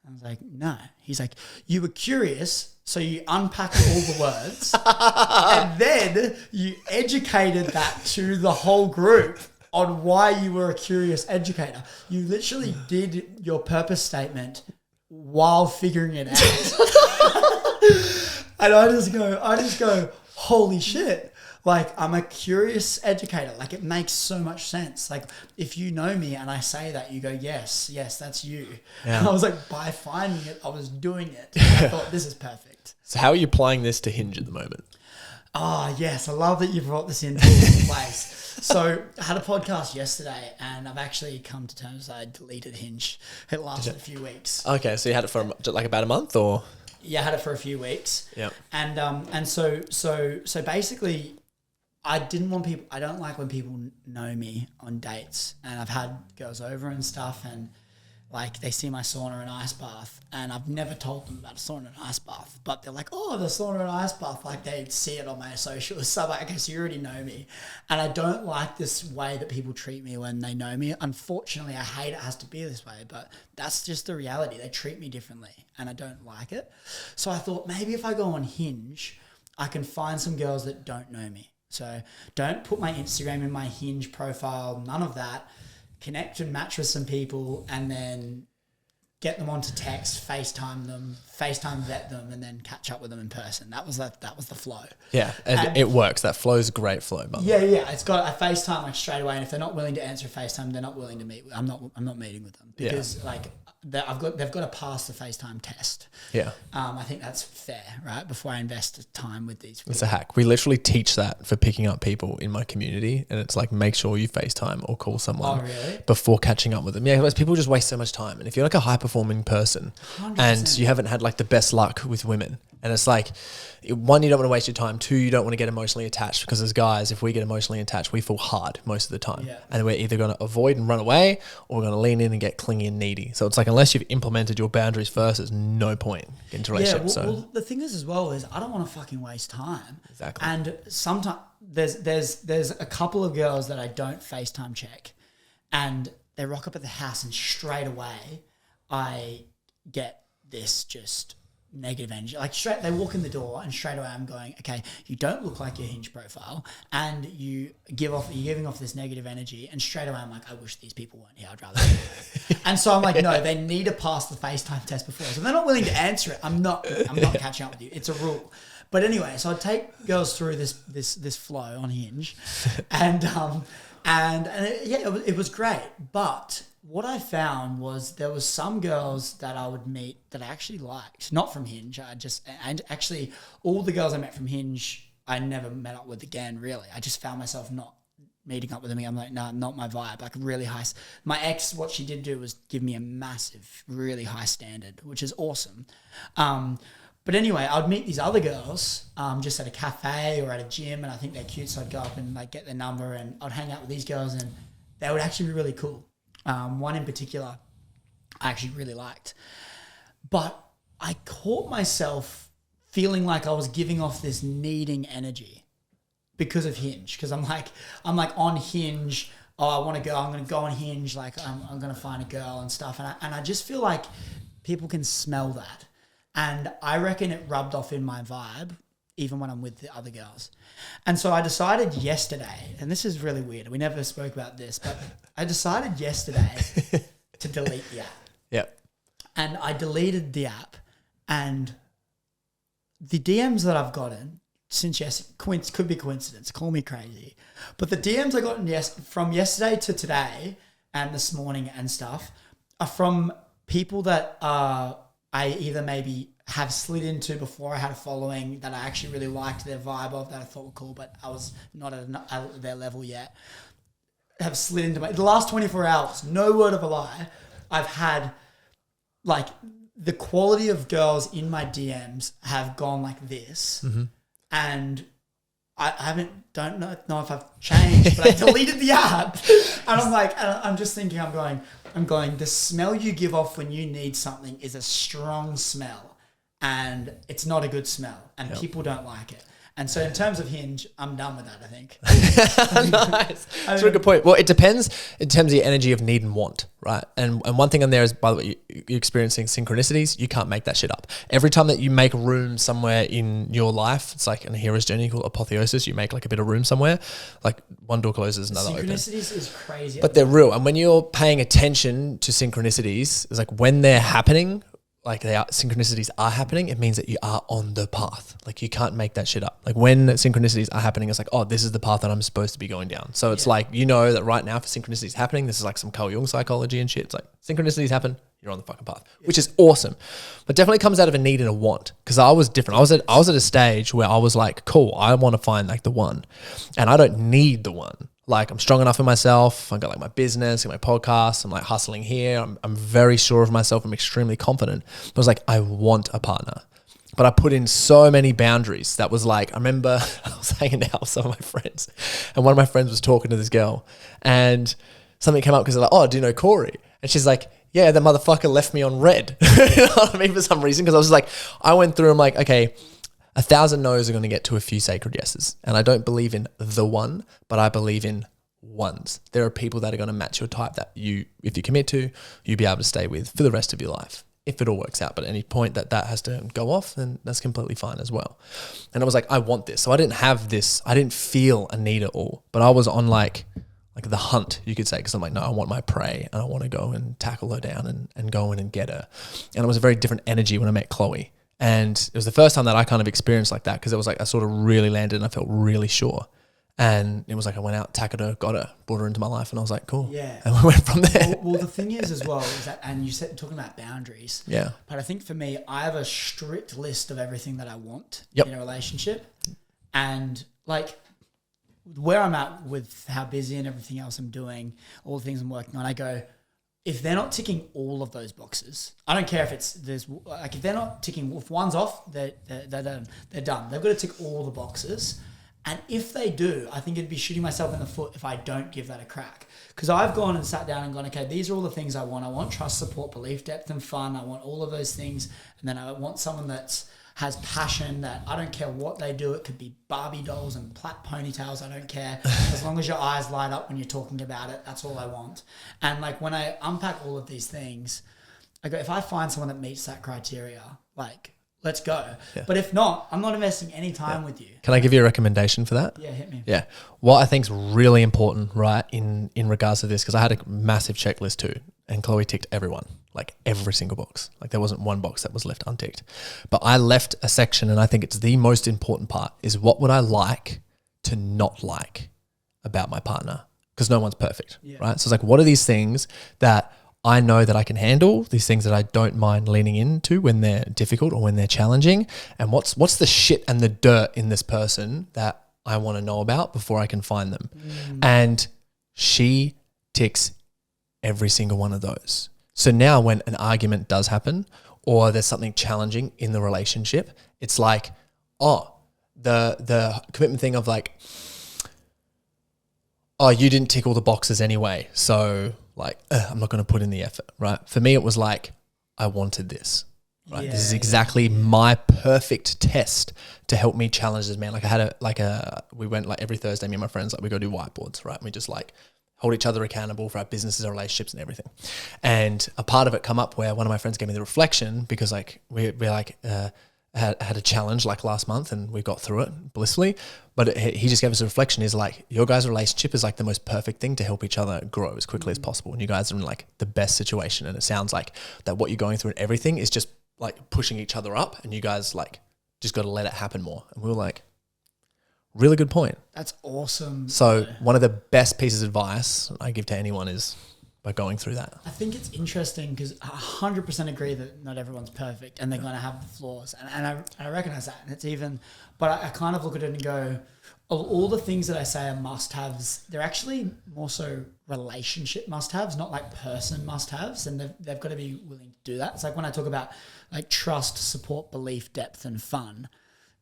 I was like, no. He's like, you were curious, so you unpacked all the words and then you educated that to the whole group on why you were a curious educator. You literally did your purpose statement while figuring it out. And I just go, holy shit. Like, I'm a curious educator. Like, it makes so much sense. Like, if you know me and I say that, you go, yes, that's you. Yeah. And I was like, by finding it, I was doing it. And I thought, this is perfect. So how are you applying this to Hinge at the moment? Oh, yes. I love that you brought this into this place. So I had a podcast yesterday and I've actually come to terms that I deleted Hinge. It lasted a few weeks. Okay, so you had it for like about a month or? Yeah, I had it for a few weeks. Yeah. And so basically, I don't like when people know me on dates, and I've had girls over and stuff, and like they see my sauna and ice bath, and I've never told them about a sauna and ice bath, but they're like, oh, the sauna and ice bath, like they see it on my socials. So I'm like, okay, so you already know me. And I don't like this way that people treat me when they know me. Unfortunately, I hate it has to be this way, but that's just the reality. They treat me differently and I don't like it. So I thought maybe if I go on Hinge, I can find some girls that don't know me. So don't put my Instagram in my Hinge profile, none of that. Connect and match with some people and then get them onto text, FaceTime vet them, and then catch up with them in person. That was the flow. Yeah, and it works. That flow's a great flow. Yeah. It's got a FaceTime like straight away, and if they're not willing to answer a FaceTime, they're not willing to meet. I'm not meeting with them because they've got to pass the FaceTime test. Yeah. I think that's fair, right? Before I invest time with these people. It's a hack. We literally teach that for picking up people in my community, and it's like, make sure you FaceTime or call someone before catching up with them. Yeah, because people just waste so much time. And if you're like a high performing person 100%. And you haven't had like the best luck with women, and it's like, one, you don't want to waste your time. Two, you don't want to get emotionally attached, because as guys, if we get emotionally attached, we feel hard most of the time. Yeah. And we're either going to avoid and run away, or we're going to lean in and get clingy and needy. So it's like, unless you've implemented your boundaries first, there's no point getting into a relationship. Well, the thing is as well is I don't want to fucking waste time. Exactly. And sometimes there's a couple of girls that I don't FaceTime check, and they rock up at the house, and straight away I get this just negative energy. Like they walk in the door and straight away I'm going, okay, you don't look like your Hinge profile, and you're giving off this negative energy, and straight away I'm like, I wish these people weren't here. I'd rather and so I'm like, no, they need to pass the FaceTime test before. So if they're not willing to answer it, I'm not catching up with you. It's a rule. But anyway, so I take girls through this flow on Hinge, and it was great. But what I found was there was some girls that I would meet that I actually liked, not from Hinge. And actually all the girls I met from Hinge, I never met up with again, really. I just found myself not meeting up with them again. I'm like, no, not my vibe. Like really high. My ex, what she did do was give me a massive, really high standard, which is awesome. But anyway, I'd meet these other girls just at a cafe or at a gym, and I think they're cute, so I'd go up and like get their number, and I'd hang out with these girls, and they would actually be really cool. One in particular I actually really liked. But I caught myself feeling like I was giving off this needing energy because of Hinge. Because I'm like on Hinge, I want to go, I'm going to go on Hinge, like I'm going to find a girl and stuff. And I just feel like people can smell that. And I reckon it rubbed off in my vibe, even when I'm with the other girls. And so I decided yesterday, and this is really weird, we never spoke about this, but I decided yesterday to delete the app. Yep. And I deleted the app, and the DMs that I've gotten since could be coincidence, call me crazy, but the DMs I got from yesterday to today and this morning and stuff are from people that I either maybe have slid into before I had a following, that I actually really liked their vibe of, that I thought were cool, but I was not at their level yet, have slid into the last 24 hours, no word of a lie, I've had like the quality of girls in my DMs have gone like this. Mm-hmm. And I don't know if I've changed, but I deleted the app, and I'm like, I'm just thinking, I'm going, the smell you give off when you need something is a strong smell, and it's not a good smell, and people don't like it. And so in terms of Hinge, I'm done with that, I think. Nice. That's a good point. Well, it depends in terms of your energy of need and want, right? And one thing on there is, by the way, you're experiencing synchronicities. You can't make that shit up. Every time that you make room somewhere in your life, it's like in a hero's journey called apotheosis. You make like a bit of room somewhere, like one door closes, another opens. Synchronicities is crazy. But they're real. And when you're paying attention to synchronicities, it's like when they're happening, like synchronicities are happening, it means that you are on the path. Like you can't make that shit up. Like when synchronicities are happening, it's like, oh, this is the path that I'm supposed to be going down. So it's like, you know that right now for synchronicities happening, this is like some Carl Jung psychology and shit. It's like synchronicities happen, you're on the fucking path, which is awesome. But definitely comes out of a need and a want. Because I was different. I was at a stage where I was like, cool, I want to find like the one. And I don't need the one. Like I'm strong enough in myself. I've got like my business, my podcast. I'm like hustling here. I'm very sure of myself. I'm extremely confident. But I was like, I want a partner. But I put in so many boundaries that was like, I remember I was hanging out with some of my friends, and one of my friends was talking to this girl, and something came up because they're like, oh, do you know Corey? And she's like, yeah, the motherfucker left me on red. You know what I mean? For some reason, because I was like, I went through, I'm like, okay, 1,000 no's are going to get to a few sacred yeses. And I don't believe in the one, but I believe in ones. There are people that are going to match your type that you, if you commit to, you'll be able to stay with for the rest of your life. If it all works out, but at any point that has to go off, then that's completely fine as well. And I was like, I want this. So I didn't have this. I didn't feel a need at all, but I was on like the hunt, you could say, because I'm like, no, I want my prey and I want to go and tackle her down and go in and get her. And it was a very different energy when I met Chloe. And it was the first time that I kind of experienced like that, because it was like I sort of really landed and I felt really sure. And it was like I went out, tackled her, got her, brought her into my life, and I was like, cool. Yeah. And we went from there. Well, the thing is as well, is that, and you said talking about boundaries. Yeah. But I think for me, I have a strict list of everything that I want Yep. in a relationship. And like where I'm at with how busy and everything else I'm doing, all the things I'm working on, I go, if they're not ticking all of those boxes, I don't care if if they're not ticking, if one's off, they're done. They've got to tick all the boxes. And if they do, I think it'd be shooting myself in the foot if I don't give that a crack. Because I've gone and sat down and gone, okay, these are all the things I want. I want trust, support, belief, depth, and fun. I want all of those things. And then I want someone that has passion, that I don't care what they do. It could be Barbie dolls and plait ponytails. I don't care. As long as your eyes light up when you're talking about it, that's all I want. And like when I unpack all of these things, I go, if I find someone that meets that criteria, like, let's go. Yeah. But if not, I'm not investing any time with you. Can I give you a recommendation for that? Yeah, hit me. Yeah. What I think is really important, right, in regards to this, because I had a massive checklist too, and Chloe ticked everyone, like every single box. Like there wasn't one box that was left unticked. But I left a section, and I think it's the most important part, is what would I like to not like about my partner? Because no one's perfect, right? So it's like, what are these things that I know that I can handle, these things that I don't mind leaning into when they're difficult or when they're challenging, and what's the shit and the dirt in this person that I want to know about before I can find them. And she ticks every single one of those. So now when an argument does happen or there's something challenging in the relationship, it's like, oh, the commitment thing of like, oh, you didn't tick all the boxes anyway, so like, I'm not going to put in the effort, right? For me, it was like, I wanted this, right? This is exactly my perfect test to help me challenge this man. Like I had we went like every Thursday, me and my friends, like we go do whiteboards, right? And we just like hold each other accountable for our businesses, our relationships and everything. And a part of it come up where one of my friends gave me the reflection, because like we like, had a challenge like last month and we got through it blissfully, but he just gave us a reflection. Is like, your guys' relationship is like the most perfect thing to help each other grow as quickly as possible, and you guys are in like the best situation, and it sounds like that what you're going through and everything is just like pushing each other up, and you guys like just got to let it happen more. And we were like, really good point. That's awesome. So one of the best pieces of advice I give to anyone is by going through that. I think it's interesting because I 100% agree that not everyone's perfect and they're going to have the flaws. And I recognize that. And it's even, but I kind of look at it and go, all the things that I say are must-haves, they're actually more so relationship must-haves, not like person must-haves. And they've got to be willing to do that. It's like when I talk about like trust, support, belief, depth, and fun,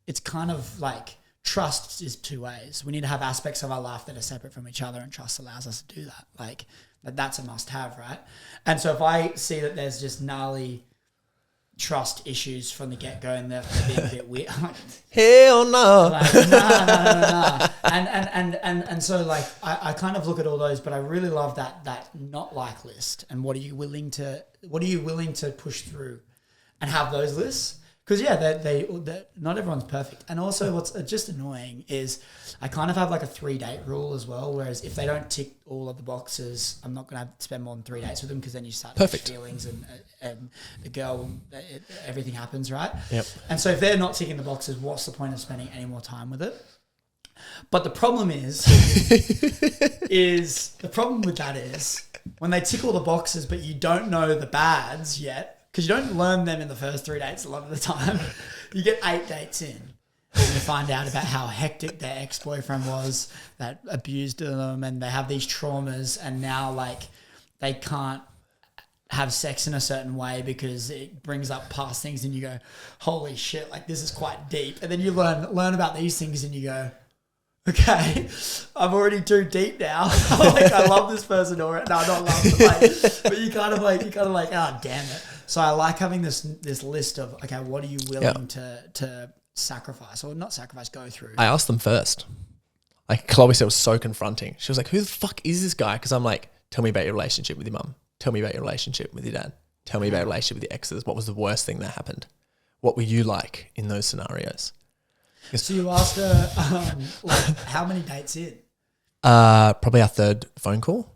it's kind of like trust is two ways. We need to have aspects of our life that are separate from each other, and trust allows us to do that. Like, that's a must-have, right? And so if I see that there's just gnarly trust issues from the get-go and they're being a bit weird, I'm like, hell no. Like, no. And so like I kind of look at all those, but I really love that not like list. And what are you willing to push through and have those lists? Because they not everyone's perfect. And also what's just annoying is I kind of have like a 3-date rule as well, whereas if they don't tick all of the boxes, I'm not going to spend more than 3 dates with them, because then you start to get feelings and the girl, everything happens, right? Yep. And so if they're not ticking the boxes, what's the point of spending any more time with it? But the problem is when they tick all the boxes but you don't know the bads yet, because you don't learn them in the first 3 dates a lot of the time. You get 8 dates in and you find out about how hectic their ex-boyfriend was that abused them, and they have these traumas, and now like they can't have sex in a certain way because it brings up past things, and you go, holy shit, like this is quite deep. And then you learn about these things and you go, okay, I'm already too deep now. Like, I love this person already. No, not love, but you kind of like, oh, damn it. So I like having this list of, okay, what are you willing to sacrifice, or not sacrifice, go through? I asked them first. Like, Chloe said, it was so confronting. She was like, who the fuck is this guy? Because I'm like, tell me about your relationship with your mum. Tell me about your relationship with your dad. Tell me about your relationship with your exes. What was the worst thing that happened? What were you like in those scenarios? So you asked her, like, how many dates in? Probably our third phone call.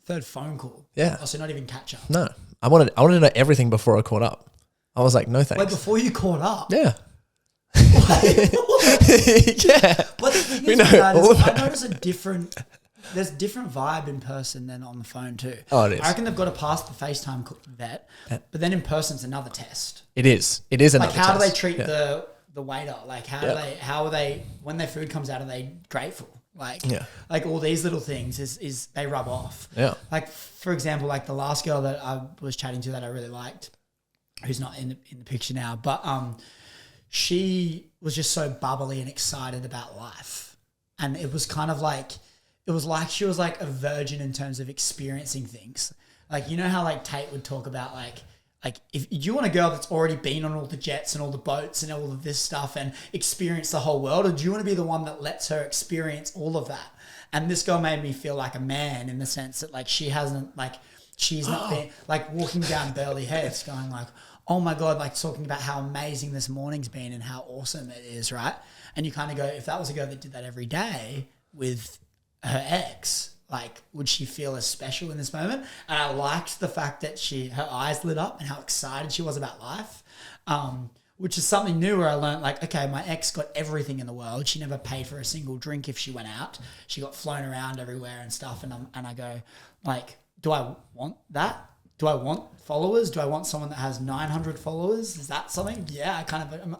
Third phone call? Yeah. Oh, so not even catch up? No. I wanted to know everything before I caught up. I was like, no thanks. Wait, before you caught up? Yeah. Yeah. But the thing is, I notice there's a different vibe in person than on the phone too. Oh, it is. I reckon they've got to pass the FaceTime vet, but then in person it's another test. It is. It is another test. Like, how do they treat the waiter? Like, how are they, when their food comes out, are they grateful? Like, like all these little things is they rub off. Yeah. Like, for example, like the last girl that I was chatting to that I really liked, who's not in the picture now, but she was just so bubbly and excited about life. And it was kind of like, she was like a virgin in terms of experiencing things. Like, you know how like Tate would talk about like if you want a girl that's already been on all the jets and all the boats and all of this stuff and experienced the whole world, or do you want to be the one that lets her experience all of that? And this girl made me feel like a man in the sense that like she's not been like walking down Burley Heads going like, oh my God, like talking about how amazing this morning's been and how awesome it is, right? And you kind of go, if that was a girl that did that every day with her ex, like, would she feel as special in this moment? And I liked the fact that her eyes lit up and how excited she was about life, which is something new where I learned, like, okay, my ex got everything in the world. She never paid for a single drink if she went out. She got flown around everywhere and stuff. And I go, like, do I want that? Do I want followers? Do I want someone that has 900 followers? Is that something? Yeah,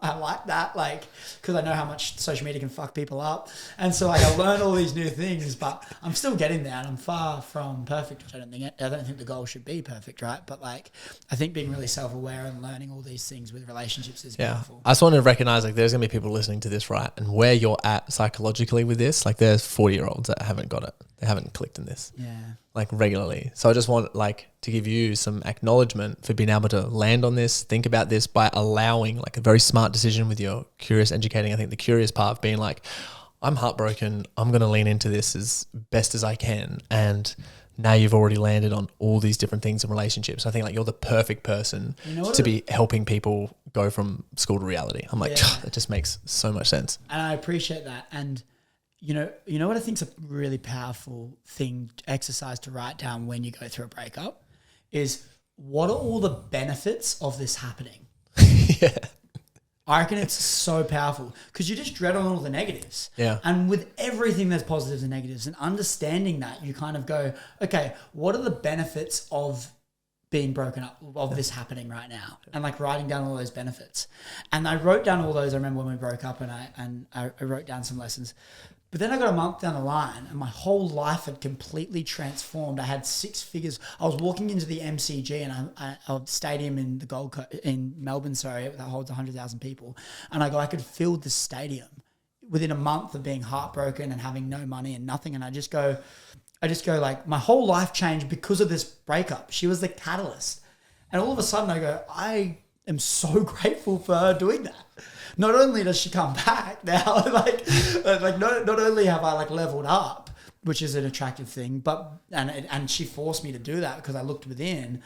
I like that, like, because I know how much social media can fuck people up. And so like I learned all these new things, but I'm still getting there and I'm far from perfect, which I don't think the goal should be perfect, right? But like, I think being really self-aware and learning all these things with relationships is powerful. I just want to recognize like there's going to be people listening to this, right? And where you're at psychologically with this, like there's 40-year-olds that haven't got it. They haven't clicked in this. Yeah. Like regularly. So I just want like to give you some acknowledgement for being able to land on this, think about this by allowing like a very smart decision with your curious educating. I think the curious part of being like, I'm heartbroken. I'm going to lean into this as best as I can. And now you've already landed on all these different things in relationships. I think like you're the perfect person to be helping people go from school to reality. I'm like, it just makes so much sense. And I appreciate that. And you know what I think is a really powerful exercise to write down when you go through a breakup is, what are all the benefits of this happening? Yeah. I reckon it's so powerful because you just dread on all the negatives. Yeah. And with everything there's positives and negatives, and understanding that, you kind of go, okay, what are the benefits of being broken up, of this happening right now? And like writing down all those benefits. And I wrote down all those. I remember when we broke up and I wrote down some lessons. But then I got a month down the line and my whole life had completely transformed. I had 6 figures. I was walking into the MCG and a stadium in in Melbourne, that holds 100,000 people. And I could fill the stadium within a month of being heartbroken and having no money and nothing. And I just go like, my whole life changed because of this breakup. She was the catalyst. And all of a sudden I go, I am so grateful for her doing that. Not only does she come back now, not only have I like leveled up, which is an attractive thing, but and she forced me to do that because I looked within,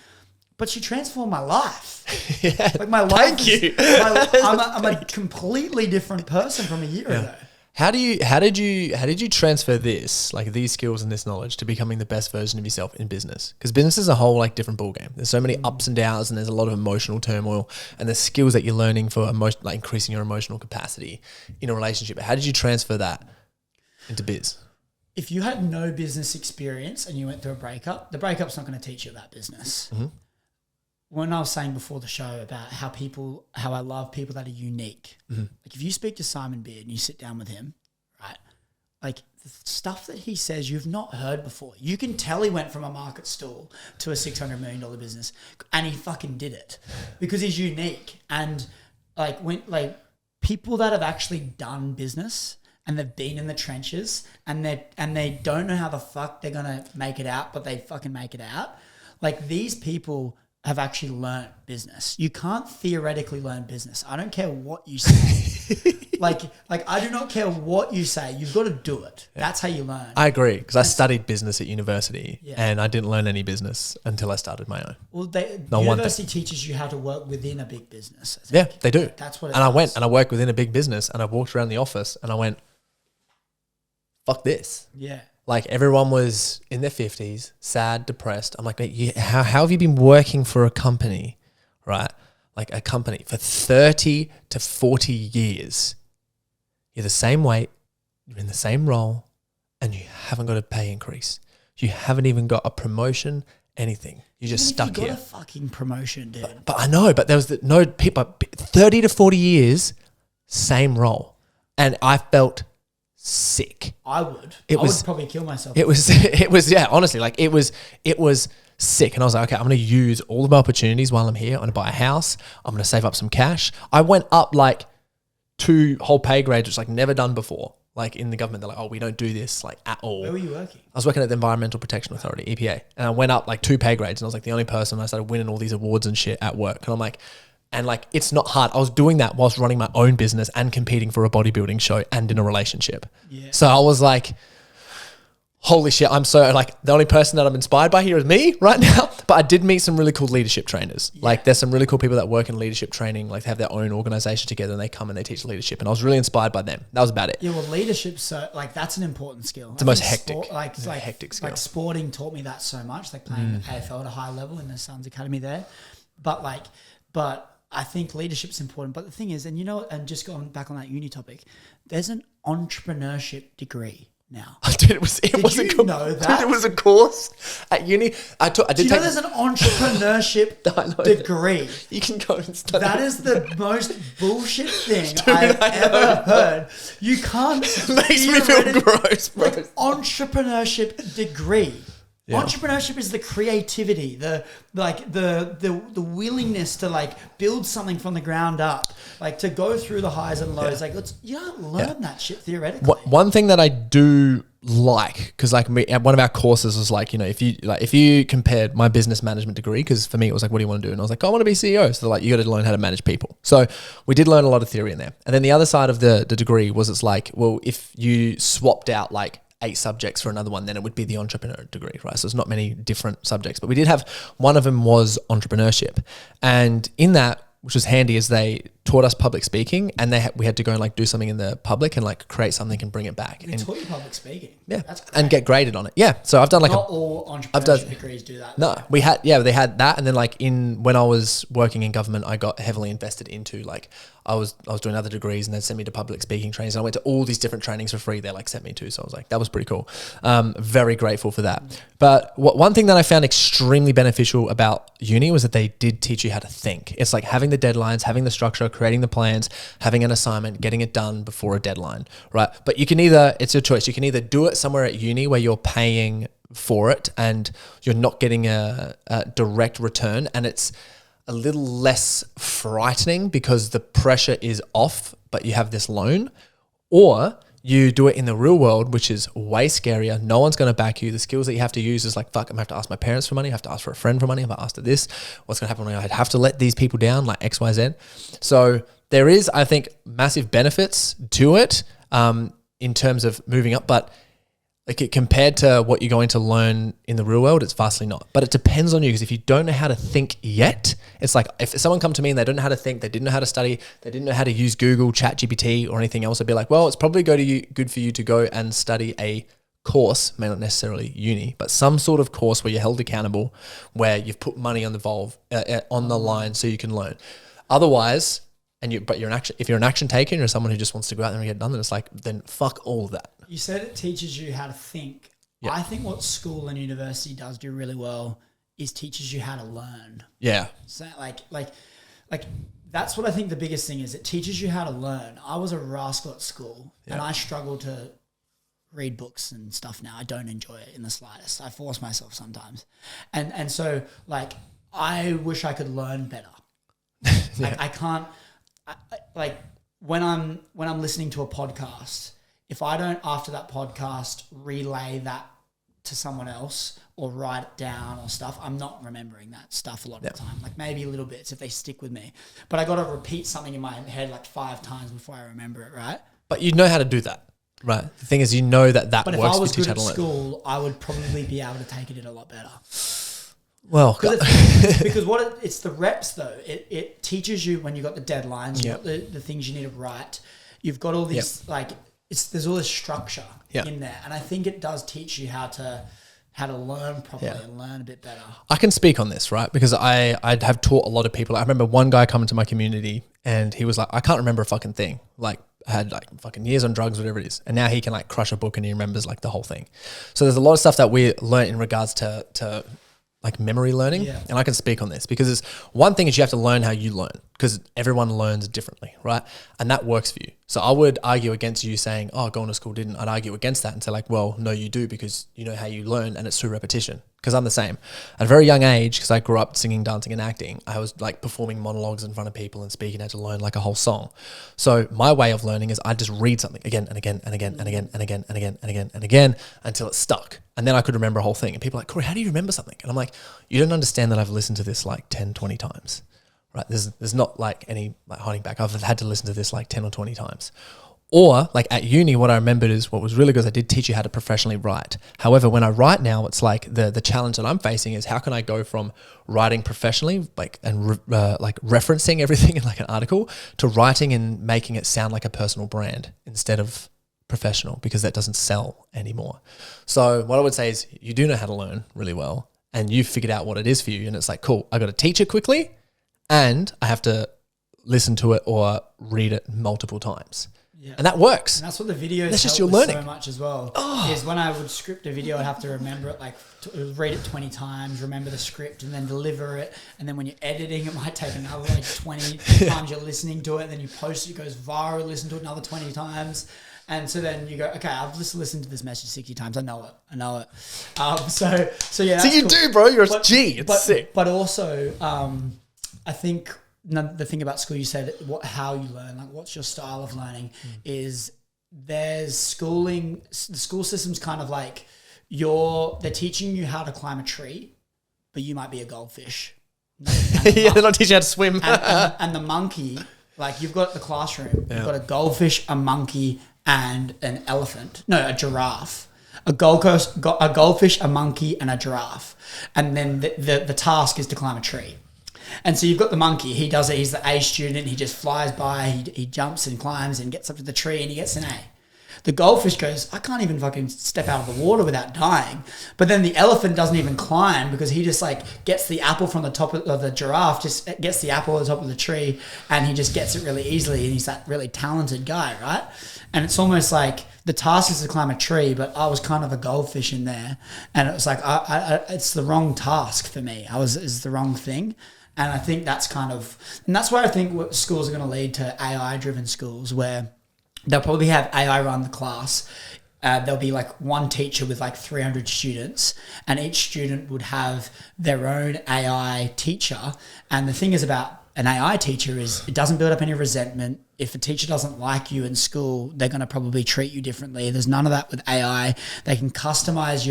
but she transformed my life. Yeah, like my life. Thank you. I'm a completely different person from a year ago. How did you transfer this, like these skills and this knowledge, to becoming the best version of yourself in business? Because business is a whole like different ballgame. There's so many ups and downs, and there's a lot of emotional turmoil, and the skills that you're learning for like increasing your emotional capacity in a relationship. How did you transfer that into biz? If you had no business experience and you went through a breakup, the breakup's not going to teach you about business. Mm-hmm. When I was saying before the show about how I love people that are unique. Mm-hmm. Like if you speak to Simon Beard and you sit down with him, right? Like the stuff that he says you've not heard before. You can tell he went from a market stall to a $600 million business, and he fucking did it because he's unique. And like people that have actually done business, and they've been in the trenches and they don't know how the fuck they're going to make it out, but they fucking make it out. Like, these people have actually learned business. You can't theoretically learn business. I don't care what you say. like I do not care what you say. You've got to do it. Yeah. That's how you learn. I agree, because I studied business at university and I didn't learn any business until I started my own. Well, university teaches you how to work within a big business. I think. Yeah, they do. That's what it And does. I went and I worked within a big business and I walked around the office and I went, fuck this. Yeah. Like, everyone was in their 50s, sad, depressed. I'm like, mate, how have you been working for a company, right? Like, a company for 30 to 40 years. You're the same weight, you're in the same role, and you haven't got a pay increase. You haven't even got a promotion, anything. You're just stuck here. You got a fucking promotion, dude. But I know, but there was no people, 30 to 40 years, same role. And I felt sick. I would. I would probably kill myself. It was, yeah, honestly, like it was sick. And I was like, okay, I'm going to use all of my opportunities while I'm here. I'm going to buy a house. I'm going to save up some cash. I went up like 2 whole pay grades, which like never done before. Like, in the government, they're like, oh, we don't do this like at all. Where were you working? I was working at the Environmental Protection Authority, EPA. And I went up like 2 pay grades and I was like the only person. I started winning all these awards and shit at work. And I'm like, and like, it's not hard. I was doing that whilst running my own business and competing for a bodybuilding show and in a relationship. Yeah. So I was like, holy shit, I'm so like, the only person that I'm inspired by here is me right now. But I did meet some really cool leadership trainers. Yeah. Like, there's some really cool people that work in leadership training, like they have their own organization together and they come and they teach leadership. And I was really inspired by them. That was about it. Yeah, well, leadership, so like, that's an important skill. It's the most hectic. Hectic skill. Like, sporting taught me that so much, like playing AFL at a high level in the Suns Academy there. But I think leadership's important. But the thing is, and you know, and just going back on that uni topic, there's an entrepreneurship degree now. Dude, it was a course at uni. Do you know there's an entrepreneurship degree? You can go and study. That is the most bullshit thing I've ever heard. You can't. It makes me feel gross, bro. Like, entrepreneurship degree. Yeah. Entrepreneurship is the creativity, the willingness to like build something from the ground up, like to go through the highs and lows. Yeah. Like, you don't learn that shit theoretically. One thing that I do like, because like one of our courses was like, you know, if you compared my business management degree, because for me it was like, what do you want to do? And I was like, I want to be CEO. So they're like, you got to learn how to manage people. So we did learn a lot of theory in there. And then the other side of the degree was, it's like, well, if you swapped out like 8 subjects for another one, then it would be the entrepreneur degree, right? So it's not many different subjects, but we did have, one of them was entrepreneurship. And in that, which was handy, is they taught us public speaking, and we had to go and like do something in the public and like create something and bring it back. They taught you public speaking. Yeah. That's great. And get graded on it. Yeah. So I've done like not all entrepreneurship degrees do that. No, they had that. And then like when I was working in government, I got heavily invested into like, I was doing other degrees and they sent me to public speaking trainings. And I went to all these different trainings for free. They like sent me to. So I was like, that was pretty cool. Very grateful for that. But one thing that I found extremely beneficial about uni was that they did teach you how to think. It's like having the deadlines, having the structure, creating the plans, having an assignment, getting it done before a deadline, right? But it's your choice. You can either do it somewhere at uni where you're paying for it and you're not getting a direct return, and it's a little less frightening because the pressure is off, but you have this loan. Or you do it in the real world, which is way scarier. No one's going to back you. The skills that you have to use is like, fuck, I'm going to have to ask my parents for money. I have to ask for a friend for money. I'm going to ask for this. What's going to happen when I have to let these people down, like X, Y, Z. So there is, I think, massive benefits to it in terms of moving up, but like compared to what you're going to learn in the real world, it's vastly not. But it depends on you, because if you don't know how to think yet, it's like if someone come to me and they don't know how to think, they didn't know how to study, they didn't know how to use Google, ChatGPT or anything else, I'd be like, well, it's probably good for you to go and study a course, may not necessarily uni, but some sort of course where you're held accountable, where you've put money on the line so you can learn. Otherwise, if you're an action taker and you're someone who just wants to go out there and get it done, then it's like, then fuck all of that. You said it teaches you how to think. Yeah. I think what school and university does do really well is teaches you how to learn. Yeah. So like that's what I think the biggest thing is. It teaches you how to learn. I was a rascal at school and I struggle to read books and stuff now. I don't enjoy it in the slightest. I force myself sometimes. And so like, I wish I could learn better. I can't, like when I'm listening to a podcast, if I don't, after that podcast, relay that to someone else or write it down or stuff, I'm not remembering that stuff a lot of the time. Like maybe little bits if they stick with me. But I got to repeat something in my head like 5 times before I remember it, right? But you know how to do that, right? The thing is, you know that But if works. I was to teach good how at to learn. school, I would probably be able to take it in a lot better. Well, Because it's the reps though. It teaches you when you got the deadlines, you got the things you need to write. You've got all these there's all this structure in there, and I think it does teach you how to learn properly and learn a bit better. I can speak on this, right? Because I have taught a lot of people. I remember one guy coming to my community and he was like, I can't remember a fucking thing. Like I had like fucking years on drugs, whatever it is. And now he can like crush a book and he remembers like the whole thing. So there's a lot of stuff that we learn in regards to like memory learning. Yeah. And I can speak on this because it's one thing is you have to learn how you learn because everyone learns differently, right? And that works for you. So I would argue against you saying, oh, going to school didn't. I'd argue against that and say like, well, no, you do because you know how you learn and it's through repetition. Because I'm the same. At a very young age, because I grew up singing, dancing and acting, I was like performing monologues in front of people and speaking. I had to learn like a whole song. So my way of learning is I just read something again and again and again and again and again and again and again and again until it's stuck. And then I could remember a whole thing. And people are like, Corey, how do you remember something? And I'm like, you don't understand that I've listened to this like 10, 20 times, right? There's not like any like hiding back. I've had to listen to this like 10 or 20 times. Or like at uni, what I remembered is what was really good is I did teach you how to professionally write. However, when I write now, it's like the challenge that I'm facing is how can I go from writing professionally, like and like referencing everything in like an article to writing and making it sound like a personal brand instead of professional, because that doesn't sell anymore. So what I would say is you do know how to learn really well and you've figured out what it is for you. And it's like, cool, I got to teach it quickly and I have to listen to it or read it multiple times. Yeah. And that works. And that's what the videos that's just help your with learning so much as well. Is when I would script a video, I'd have to remember it, like read it 20 times, remember the script, and then deliver it. And then when you're editing, it might take another like 20 times you're listening to it. And then you post it, it goes viral, listen to it another 20 times. And so then you go, okay, I've just listened to this message 60 times. I know it. So yeah. So you cool. do, bro. You're a G. It's sick. But also, I think the thing about school, you said how you learn, like what's your style of learning, is there's schooling. The school system's kind of like they're teaching you how to climb a tree, but you might be a goldfish. They're not teaching you how to swim. and the monkey, like you've got the classroom, you've got a goldfish, a monkey, and an elephant. No, a giraffe. A goldfish, a monkey, and a giraffe. And then the task is to climb a tree. And so you've got the monkey. He does it. He's the A student. He just flies by. He jumps and climbs and gets up to the tree and he gets an A. The goldfish goes, I can't even fucking step out of the water without dying. But then the elephant doesn't even climb because he just like gets the apple from the top of the giraffe, just gets the apple at the top of the tree and he just gets it really easily. And he's that really talented guy, right? And it's almost like the task is to climb a tree, but I was kind of a goldfish in there. And it was like, it's the wrong task for me. It's the wrong thing. And I think that's and that's where I think what schools are going to lead to AI-driven schools where they'll probably have AI run the class. There'll be like one teacher with like 300 students and each student would have their own AI teacher. And the thing is about an AI teacher is it doesn't build up any resentment. If a teacher doesn't like you in school, they're going to probably treat you differently. There's none of that with AI. They can customize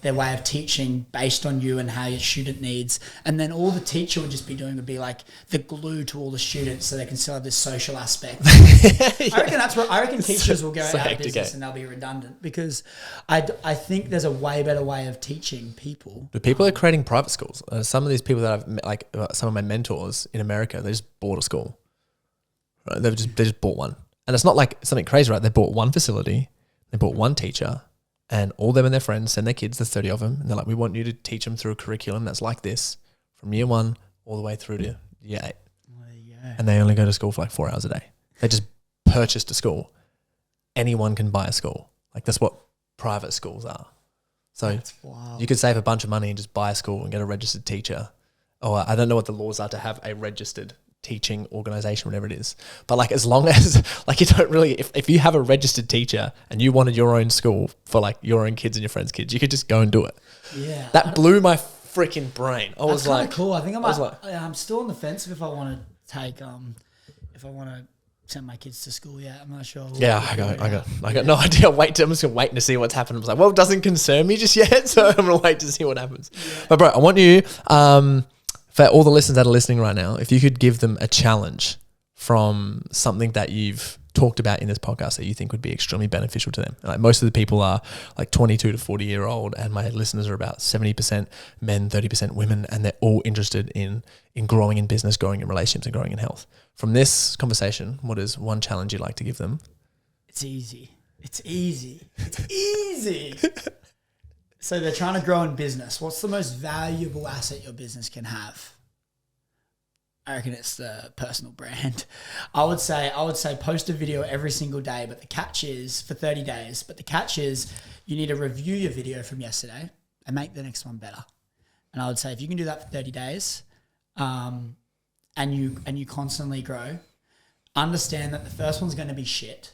their way of teaching based on you and how your student needs. And then all the teacher would just be doing would be like the glue to all the students so they can still have this social aspect. I reckon teachers will go out of business and they'll be redundant because I think there's a way better way of teaching people. But people are creating private schools. Some of these people that I've met, like some of my mentors in America, they just bought a school. Right? They just bought one. And it's not like something crazy, right? They bought one facility, they bought one teacher, and all them and their friends send their kids, there's 30 of them, and they're like, we want you to teach them through a curriculum that's like this from year 1 all the way through to year 8. And they only go to school for like 4 hours a day. They just purchased a school. Anyone can buy a school. Like that's what private schools are. So you could save a bunch of money and just buy a school and get a registered teacher. Or I don't know what the laws are to have a registered teaching organization, whatever it is. But like as long as like you don't really, if you have a registered teacher and you wanted your own school for like your own kids and your friends' kids, you could just go and do it. Yeah. That blew my freaking brain. I was like, cool. I think I'm still on the fence if I want to take, if I want to sent my kids to school yet. I'm not sure. Yeah, I got no idea. I'm just gonna wait to see what's happening. I was like, well, it doesn't concern me just yet, so I'm gonna wait to see what happens. Yeah. But bro, I want you, for all the listeners that are listening right now, if you could give them a challenge from something that you've talked about in this podcast that you think would be extremely beneficial to them. Like most of the people are like 22 to 40-year-old, and my listeners are about 70% men, 30% women, and they're all interested in growing in business, growing in relationships, and growing in health. From this conversation, what is one challenge you'd like to give them? It's easy. So they're trying to grow in business. What's the most valuable asset your business can have? I reckon it's the personal brand. I would say post a video every single day, but the catch is for 30 days. But the catch is you need to review your video from yesterday and make the next one better. And I would say if you can do that for 30 days, and you constantly grow, understand that the first one's going to be shit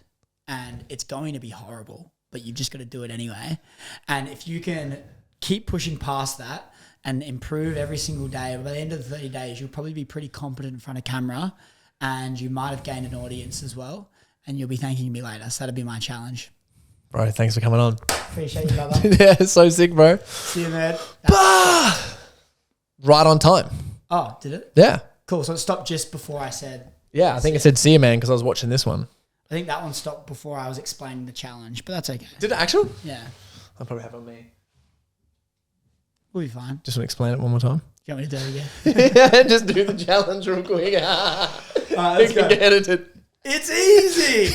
and it's going to be horrible, but you've just got to do it anyway. And if you can keep pushing past that and improve every single day, by the end of the 30 days, you'll probably be pretty competent in front of camera, and you might have gained an audience as well, and you'll be thanking me later. So that'll be my challenge. Bro, thanks for coming on. Appreciate you, brother. Yeah, it's so sick, bro. See you, man. Right on time. Oh, did it? Yeah. Cool. So it stopped just before I said... Yeah, I think it said see you, man, because I was watching this one. I think that one stopped before I was explaining the challenge, but that's okay. Did it actually? Yeah. I'll probably have it on me. We'll be fine. Just want to explain it one more time. You want me to do it again? Yeah, just do the challenge real quick. Let's go. Get edited. It's easy.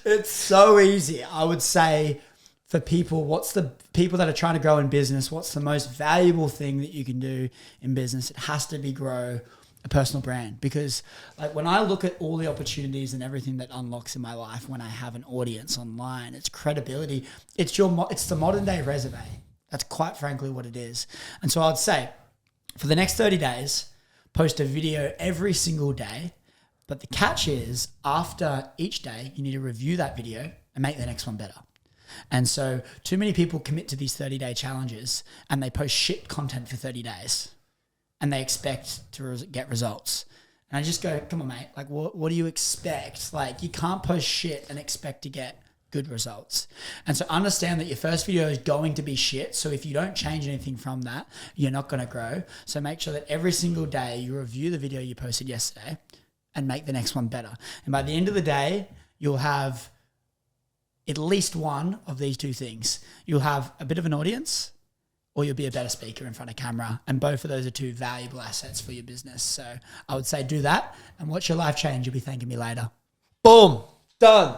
It's so easy. I would say for people, what's the people that are trying to grow in business, what's the most valuable thing that you can do in business? It has to be grow a personal brand, because like when I look at all the opportunities and everything that unlocks in my life when I have an audience online, it's credibility. It's the modern day resume. That's quite frankly what it is. And so I'd say for the next 30 days, post a video every single day. But the catch is after each day, you need to review that video and make the next one better. And so too many people commit to these 30-day challenges and they post shit content for 30 days and they expect to get results. And I just go, come on, mate. Like, what do you expect? Like, you can't post shit and expect to get good results. And so understand that your first video is going to be shit. So if you don't change anything from that, you're not going to grow. So make sure that every single day you review the video you posted yesterday and make the next one better. And by the end of the day, you'll have at least one of these two things. You'll have a bit of an audience, or you'll be a better speaker in front of camera. And both of those are two valuable assets for your business. So I would say do that and watch your life change. You'll be thanking me later. Boom. Done.